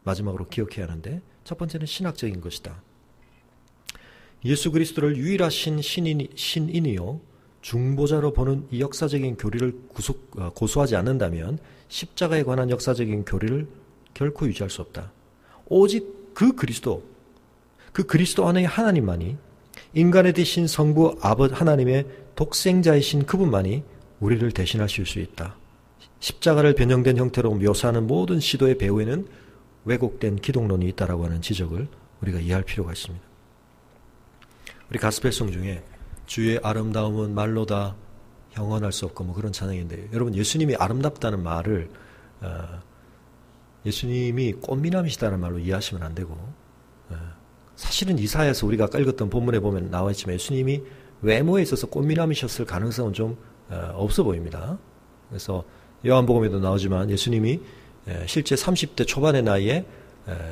마지막으로 기억해야 하는데, 첫 번째는 신학적인 것이다. 예수 그리스도를 유일하신 신인이요 중보자로 보는 이 역사적인 교리를 고수하지 않는다면 십자가에 관한 역사적인 교리를 결코 유지할 수 없다. 오직 그 그리스도 안에 하나님만이, 인간의 대신 성부 하나님의 독생자이신 그분만이 우리를 대신하실 수 있다. 십자가를 변형된 형태로 묘사하는 모든 시도의 배후에는 왜곡된 기독론이 있다라고 하는 지적을 우리가 이해할 필요가 있습니다. 우리 가스펠송 중에 주의 아름다움은 말로다 형언할 수 없고 그런 찬양인데, 여러분 예수님이 아름답다는 말을 예수님이 꽃미남이시다는 말로 이해하시면 안 되고, 사실은 이사야에서 우리가 아까 읽었던 본문에 보면 나와 있지만 예수님이 외모에 있어서 꽃미남이셨을 가능성은 좀 없어 보입니다. 그래서 요한복음에도 나오지만 예수님이 실제 30대 초반의 나이에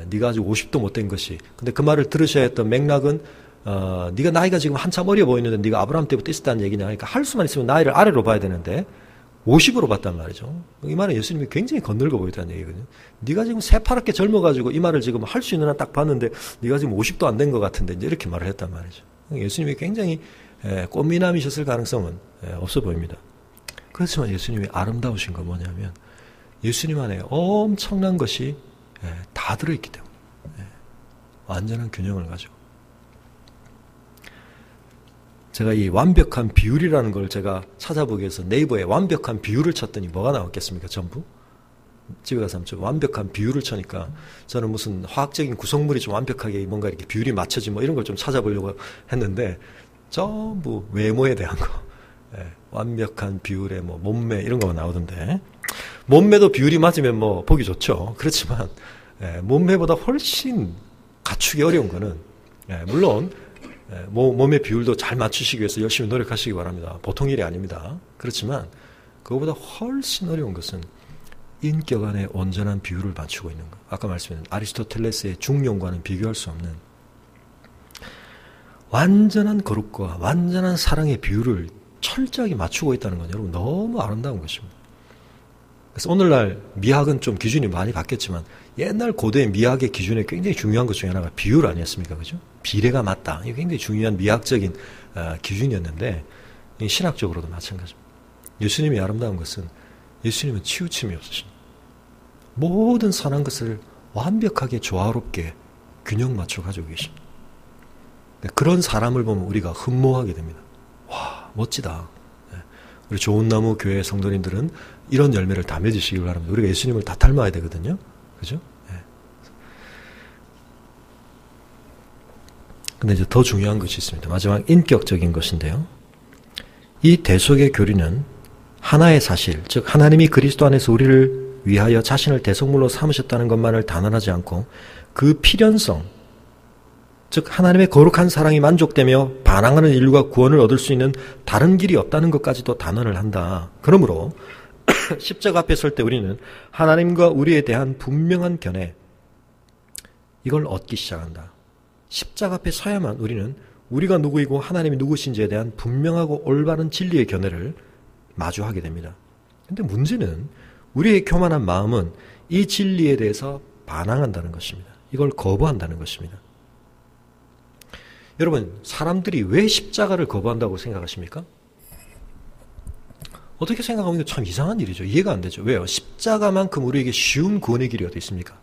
네가 아직 50도 못 된 것이, 근데 그 말을 들으셔야 했던 맥락은 네가 나이가 지금 한참 어려 보이는데 네가 아브라함 때부터 있었다는 얘기냐. 그러니까 할 수만 있으면 나이를 아래로 봐야 되는데 50으로 봤단 말이죠. 이 말은 예수님이 굉장히 건늙어 보였다는 얘기거든요. 네가 지금 새파랗게 젊어가지고 이 말을 지금 할 수 있는 한 딱 봤는데 네가 지금 50도 안 된 것 같은데 이제 이렇게 말을 했단 말이죠. 예수님이 굉장히 꽃미남이셨을 가능성은 없어 보입니다. 그렇지만 예수님이 아름다우신 건 뭐냐면 예수님 안에 엄청난 것이 다 들어있기 때문에 완전한 균형을 가지고, 제가 이 완벽한 비율이라는 걸 제가 찾아보기 위해서 네이버에 완벽한 비율을 쳤더니 뭐가 나왔겠습니까? 전부? 집에 가서 한번 완벽한 비율을 쳐니까 저는 무슨 화학적인 구성물이 좀 완벽하게 뭔가 이렇게 비율이 맞춰진 이런 걸 좀 찾아보려고 했는데 전부 외모에 대한 거, 완벽한 비율의 몸매 이런 거가 나오던데, 몸매도 비율이 맞으면 보기 좋죠. 그렇지만 몸매보다 훨씬 갖추기 어려운 거는, 물론 몸의 비율도 잘 맞추시기 위해서 열심히 노력하시기 바랍니다. 보통 일이 아닙니다. 그렇지만 그거보다 훨씬 어려운 것은 인격 안에 온전한 비율을 맞추고 있는 것. 아까 말씀드린 아리스토텔레스의 중용과는 비교할 수 없는 완전한 거룩과 완전한 사랑의 비율을 철저하게 맞추고 있다는 건 여러분 너무 아름다운 것입니다. 그래서 오늘날 미학은 좀 기준이 많이 바뀌었지만 옛날 고대 미학의 기준에 굉장히 중요한 것 중에 하나가 비율 아니었습니까? 그죠? 비례가 맞다. 이게 굉장히 중요한 미학적인 기준이었는데 신학적으로도 마찬가지입니다. 예수님이 아름다운 것은 예수님은 치우침이 없으십니다. 모든 선한 것을 완벽하게 조화롭게 균형 맞춰 가지고 계십니다. 그런 사람을 보면 우리가 흠모하게 됩니다. 와, 멋지다. 우리 좋은 나무 교회 성도님들은 이런 열매를 다 맺으시길 바랍니다. 우리가 예수님을 다 닮아야 되거든요. 그죠? 근데 이제 더 중요한 것이 있습니다. 마지막 인격적인 것인데요. 이 대속의 교리는 하나의 사실, 즉 하나님이 그리스도 안에서 우리를 위하여 자신을 대속물로 삼으셨다는 것만을 단언하지 않고 그 필연성, 즉 하나님의 거룩한 사랑이 만족되며 반항하는 인류가 구원을 얻을 수 있는 다른 길이 없다는 것까지도 단언을 한다. 그러므로 십자가 앞에 설 때 우리는 하나님과 우리에 대한 분명한 견해, 이걸 얻기 시작한다. 십자가 앞에 서야만 우리는 우리가 누구이고 하나님이 누구신지에 대한 분명하고 올바른 진리의 견해를 마주하게 됩니다. 그런데 문제는 우리의 교만한 마음은 이 진리에 대해서 반항한다는 것입니다. 이걸 거부한다는 것입니다. 여러분, 사람들이 왜 십자가를 거부한다고 생각하십니까? 어떻게 생각하면 참 이상한 일이죠. 이해가 안 되죠. 왜요? 십자가만큼 우리에게 쉬운 구원의 길이 어디 있습니까?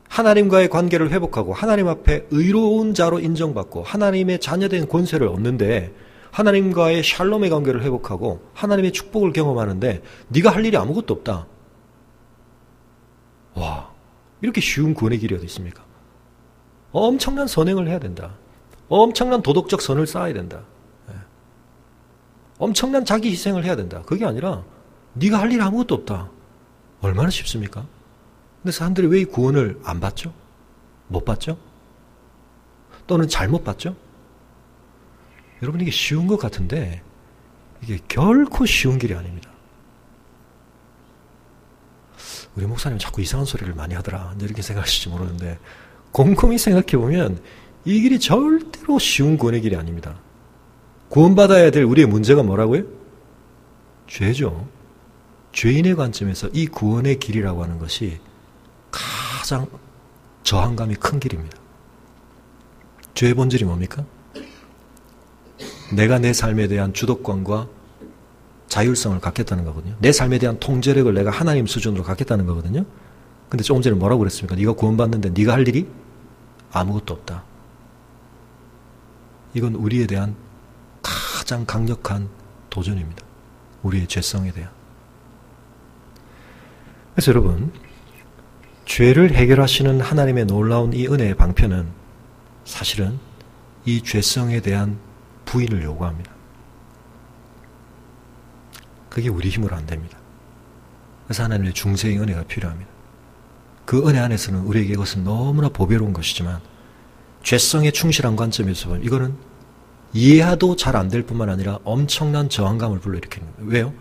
하나님과의 관계를 회복하고 하나님 앞에 의로운 자로 인정받고 하나님의 자녀된 권세를 얻는데, 하나님과의 샬롬의 관계를 회복하고 하나님의 축복을 경험하는데 네가 할 일이 아무것도 없다. 와, 이렇게 쉬운 구원의 길이 어디 있습니까? 엄청난 선행을 해야 된다. 엄청난 도덕적 선을 쌓아야 된다. 엄청난 자기 희생을 해야 된다. 그게 아니라 네가 할 일이 아무것도 없다. 얼마나 쉽습니까? 근데 사람들이 왜 이 구원을 안 받죠? 못 받죠? 또는 잘못 받죠? 여러분, 이게 쉬운 것 같은데 이게 결코 쉬운 길이 아닙니다. 우리 목사님 자꾸 이상한 소리를 많이 하더라, 이렇게 생각하실지 모르는데 곰곰이 생각해보면 이 길이 절대로 쉬운 구원의 길이 아닙니다. 구원받아야 될 우리의 문제가 뭐라고요? 죄죠. 죄인의 관점에서 이 구원의 길이라고 하는 것이 가장 저항감이 큰 길입니다. 죄의 본질이 뭡니까? 내가 내 삶에 대한 주도권과 자율성을 갖겠다는 거거든요. 내 삶에 대한 통제력을 내가 하나님 수준으로 갖겠다는 거거든요. 근데 조금 전에 뭐라고 그랬습니까? 네가 구원받는데 네가 할 일이 아무것도 없다. 이건 우리에 대한 가장 강력한 도전입니다. 우리의 죄성에 대한. 그래서 여러분, 죄를 해결하시는 하나님의 놀라운 이 은혜의 방편은 사실은 이 죄성에 대한 부인을 요구합니다. 그게 우리 힘으로 안 됩니다. 그래서 하나님의 중재의 은혜가 필요합니다. 그 은혜 안에서는 우리에게 이것은 너무나 보배로운 것이지만 죄성에 충실한 관점에서 보면 이거는 이해도 잘 안 될 뿐만 아니라 엄청난 저항감을 불러일으키는 거예요. 왜요?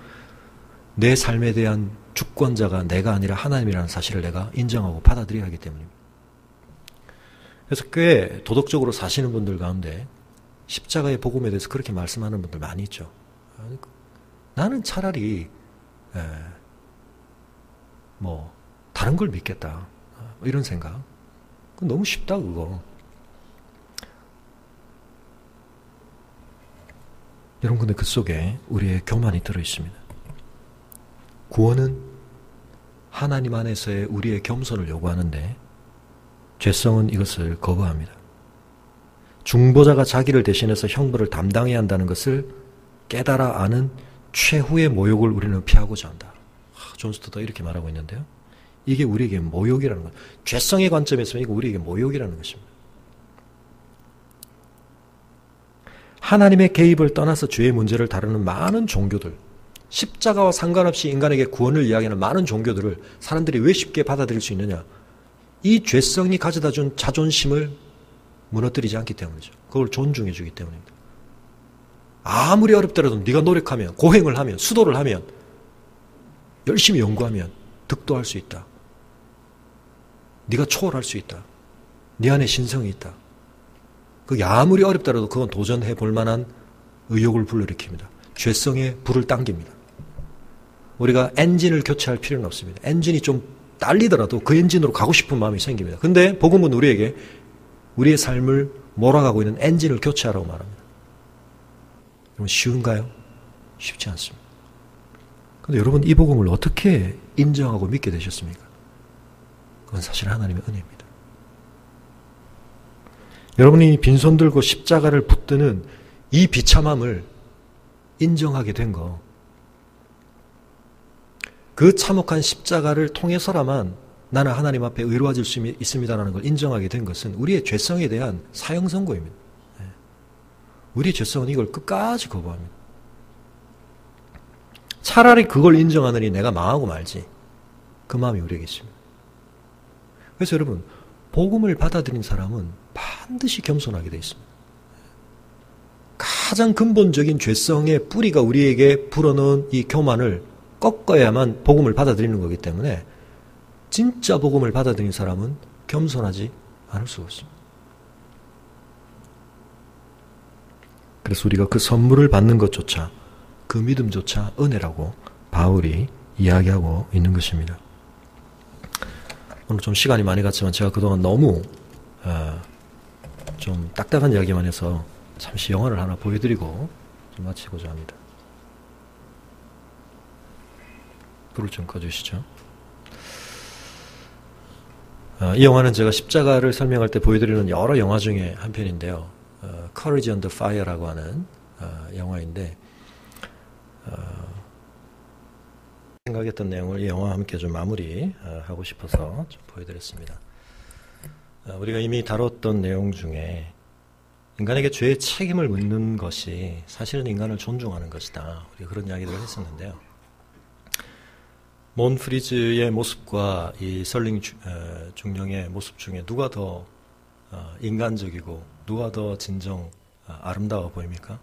내 삶에 대한 주권자가 내가 아니라 하나님이라는 사실을 내가 인정하고 받아들여야 하기 때문입니다. 그래서 꽤 도덕적으로 사시는 분들 가운데 십자가의 복음에 대해서 그렇게 말씀하는 분들 많이 있죠. 나는 차라리 다른 걸 믿겠다, 이런 생각. 너무 쉽다 그거. 여러분, 근데 그 속에 우리의 교만이 들어있습니다. 구원은 하나님 안에서의 우리의 겸손을 요구하는데 죄성은 이것을 거부합니다. 중보자가 자기를 대신해서 형벌을 담당해야 한다는 것을 깨달아 아는 최후의 모욕을 우리는 피하고자 한다. 존 스토어가 이렇게 말하고 있는데요. 이게 우리에게 모욕이라는 것. 죄성의 관점에서 이거 우리에게 모욕이라는 것입니다. 하나님의 개입을 떠나서 죄의 문제를 다루는 많은 종교들, 십자가와 상관없이 인간에게 구원을 이야기하는 많은 종교들을 사람들이 왜 쉽게 받아들일 수 있느냐? 이 죄성이 가져다 준 자존심을 무너뜨리지 않기 때문이죠. 그걸 존중해 주기 때문입니다. 아무리 어렵더라도 네가 노력하면, 고행을 하면, 수도를 하면, 열심히 연구하면 득도할 수 있다. 네가 초월할 수 있다. 네 안에 신성이 있다. 그게 아무리 어렵더라도 그건 도전해 볼 만한 의욕을 불러일으킵니다. 죄성의 불을 당깁니다. 우리가 엔진을 교체할 필요는 없습니다. 엔진이 좀 딸리더라도 그 엔진으로 가고 싶은 마음이 생깁니다. 근데 복음은 우리에게 우리의 삶을 몰아가고 있는 엔진을 교체하라고 말합니다. 여러분, 쉬운가요? 쉽지 않습니다. 그런데 여러분, 이 복음을 어떻게 인정하고 믿게 되셨습니까? 그건 사실 하나님의 은혜입니다. 여러분이 빈손 들고 십자가를 붙드는 이 비참함을 인정하게 된 거, 그 참혹한 십자가를 통해서라만 나는 하나님 앞에 의로워질 수 있습니다라는 걸 인정하게 된 것은 우리의 죄성에 대한 사형 선고입니다. 우리의 죄성은 이걸 끝까지 거부합니다. 차라리 그걸 인정하느니 내가 망하고 말지, 그 마음이 우리에게 있습니다. 그래서 여러분, 복음을 받아들인 사람은 반드시 겸손하게 되어 있습니다. 가장 근본적인 죄성의 뿌리가 우리에게 불어넣은 이 교만을 꺾어야만 복음을 받아들이는 거기 때문에 진짜 복음을 받아들인 사람은 겸손하지 않을 수가 없습니다. 그래서 우리가 그 선물을 받는 것조차, 그 믿음조차 은혜라고 바울이 이야기하고 있는 것입니다. 오늘 좀 시간이 많이 갔지만 제가 그동안 너무 좀 딱딱한 이야기만 해서 잠시 영화를 하나 보여드리고 좀 마치고자 합니다. 불을 좀 꺼주시죠. 이 영화는 제가 십자가를 설명할 때 보여드리는 여러 영화 중에 한 편인데요. Courage Under Fire라고 하는 영화인데, 생각했던 내용을 이 영화와 함께 좀 마무리하고 싶어서 좀 보여드렸습니다. 우리가 이미 다뤘던 내용 중에 인간에게 죄의 책임을 묻는 것이 사실은 인간을 존중하는 것이다, 우리가 그런 이야기들을 했었는데요. 몬프리즈의 모습과 이 설링 중령의 모습 중에 누가 더 인간적이고 누가 더 진정 아름다워 보입니까?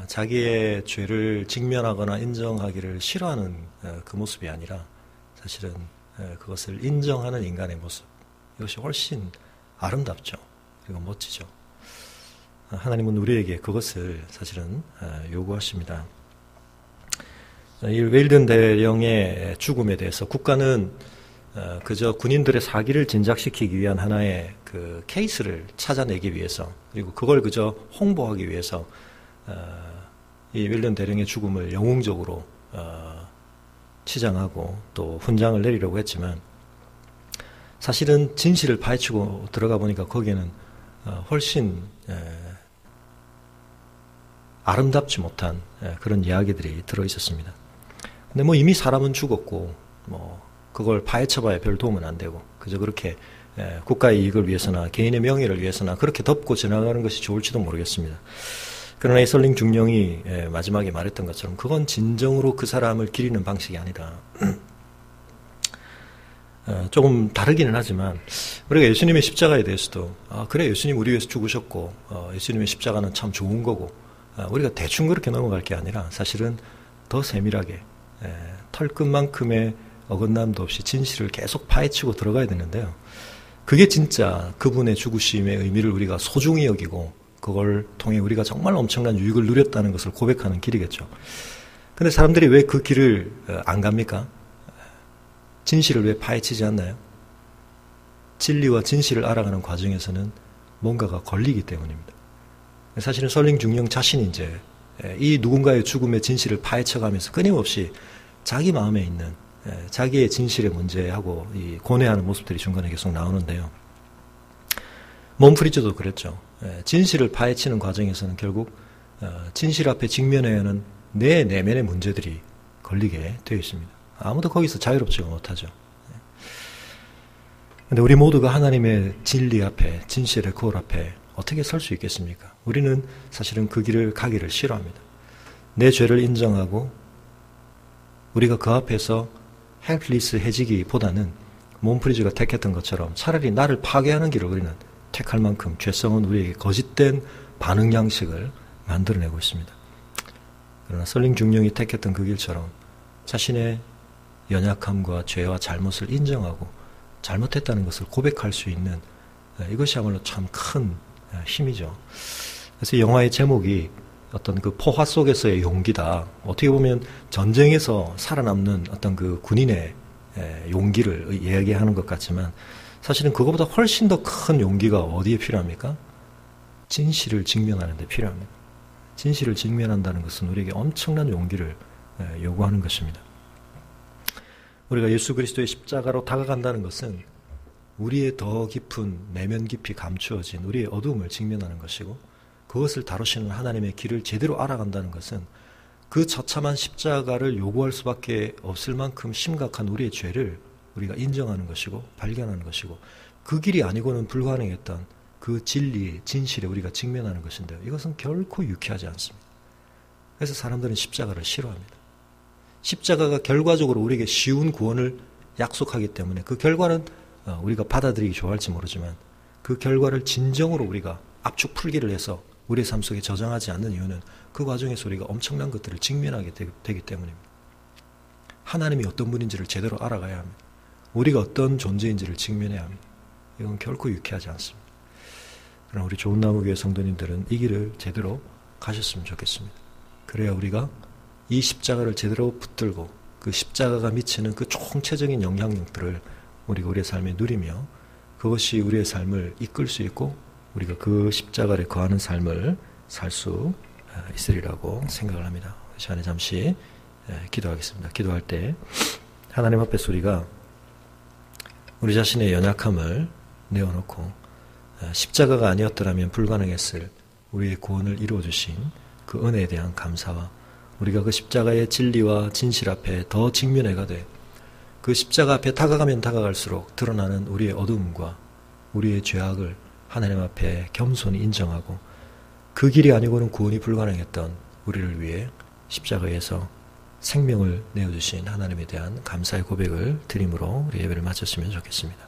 자기의 죄를 직면하거나 인정하기를 싫어하는 그 모습이 아니라 사실은 그것을 인정하는 인간의 모습, 이것이 훨씬 아름답죠. 그리고 멋지죠. 하나님은 우리에게 그것을 사실은 요구하십니다. 이 웰든 대령의 죽음에 대해서 국가는 그저 군인들의 사기를 진작시키기 위한 하나의 그 케이스를 찾아내기 위해서, 그리고 그걸 그저 홍보하기 위해서 이 웰든 대령의 죽음을 영웅적으로 치장하고 또 훈장을 내리려고 했지만, 사실은 진실을 파헤치고 들어가 보니까 거기에는 훨씬 아름답지 못한 그런 이야기들이 들어 있었습니다. 근데 뭐 이미 사람은 죽었고 뭐 그걸 파헤쳐봐야 별 도움은 안 되고 그저 그렇게 국가의 이익을 위해서나 개인의 명예를 위해서나 그렇게 덮고 지나가는 것이 좋을지도 모르겠습니다. 그러나 이 설링 중령이 마지막에 말했던 것처럼 그건 진정으로 그 사람을 기리는 방식이 아니다. 조금 다르기는 하지만 우리가 예수님의 십자가에 대해서도 그래, 예수님 우리 위해서 죽으셨고 예수님의 십자가는 참 좋은 거고 우리가 대충 그렇게 넘어갈 게 아니라 사실은 더 세밀하게 털끝만큼의 어긋남도 없이 진실을 계속 파헤치고 들어가야 되는데요. 그게 진짜 그분의 죽으심의 의미를 우리가 소중히 여기고 그걸 통해 우리가 정말 엄청난 유익을 누렸다는 것을 고백하는 길이겠죠. 근데 사람들이 왜 그 길을 안 갑니까? 진실을 왜 파헤치지 않나요? 진리와 진실을 알아가는 과정에서는 뭔가가 걸리기 때문입니다. 사실은 설링 중령 자신이 이제 이 누군가의 죽음의 진실을 파헤쳐가면서 끊임없이 자기 마음에 있는 자기의 진실의 문제하고 이 고뇌하는 모습들이 중간에 계속 나오는데요. 몬프리즈도 그랬죠. 진실을 파헤치는 과정에서는 결국 진실 앞에 직면해야 하는 내 내면의 문제들이 걸리게 되어 있습니다. 아무도 거기서 자유롭지가 못하죠. 그런데 우리 모두가 하나님의 진리 앞에, 진실의 거울 앞에 어떻게 설 수 있겠습니까? 우리는 사실은 그 길을 가기를 싫어합니다. 내 죄를 인정하고 우리가 그 앞에서 헬플리스해지기보다는 몬프리즈가 택했던 것처럼 차라리 나를 파괴하는 길을 우리는 택할 만큼 죄성은 우리에게 거짓된 반응 양식을 만들어내고 있습니다. 그러나 설링 중령이 택했던 그 길처럼 자신의 연약함과 죄와 잘못을 인정하고 잘못했다는 것을 고백할 수 있는 이것이야말로 참 큰 힘이죠. 그래서 영화의 제목이 어떤 그 포화 속에서의 용기다. 어떻게 보면 전쟁에서 살아남는 어떤 그 군인의 용기를 이야기하는 것 같지만 사실은 그것보다 훨씬 더 큰 용기가 어디에 필요합니까? 진실을 직면하는 데 필요합니다. 진실을 직면한다는 것은 우리에게 엄청난 용기를 요구하는 것입니다. 우리가 예수 그리스도의 십자가로 다가간다는 것은 우리의 더 깊은 내면 깊이 감추어진 우리의 어두움을 직면하는 것이고, 그것을 다루시는 하나님의 길을 제대로 알아간다는 것은 그 처참한 십자가를 요구할 수밖에 없을 만큼 심각한 우리의 죄를 우리가 인정하는 것이고 발견하는 것이고, 그 길이 아니고는 불가능했던 그 진리의 진실에 우리가 직면하는 것인데요. 이것은 결코 유쾌하지 않습니다. 그래서 사람들은 십자가를 싫어합니다. 십자가가 결과적으로 우리에게 쉬운 구원을 약속하기 때문에 그 결과는 우리가 받아들이기 좋아할지 모르지만 그 결과를 진정으로 우리가 압축 풀기를 해서 우리의 삶 속에 저장하지 않는 이유는 그 과정에서 우리가 엄청난 것들을 직면하게 되기 때문입니다. 하나님이 어떤 분인지를 제대로 알아가야 합니다. 우리가 어떤 존재인지를 직면해야 합니다. 이건 결코 유쾌하지 않습니다. 그러나 우리 좋은 나무 교회 성도님들은 이 길을 제대로 가셨으면 좋겠습니다. 그래야 우리가 이 십자가를 제대로 붙들고 그 십자가가 미치는 그 총체적인 영향력들을 우리가 우리의 삶에 누리며 그것이 우리의 삶을 이끌 수 있고 우리가 그 십자가를 거하는 삶을 살 수 있으리라고 생각을 합니다. 이 시간에 잠시 기도하겠습니다. 기도할 때 하나님 앞에서 우리가 우리 자신의 연약함을 내어놓고 십자가가 아니었더라면 불가능했을 우리의 구원을 이루어주신 그 은혜에 대한 감사와 우리가 그 십자가의 진리와 진실 앞에 더 직면해가되 그 십자가 앞에 다가가면 다가갈수록 드러나는 우리의 어두움과 우리의 죄악을 하나님 앞에 겸손히 인정하고 그 길이 아니고는 구원이 불가능했던 우리를 위해 십자가에서 생명을 내어주신 하나님에 대한 감사의 고백을 드림으로 우리 예배를 마쳤으면 좋겠습니다.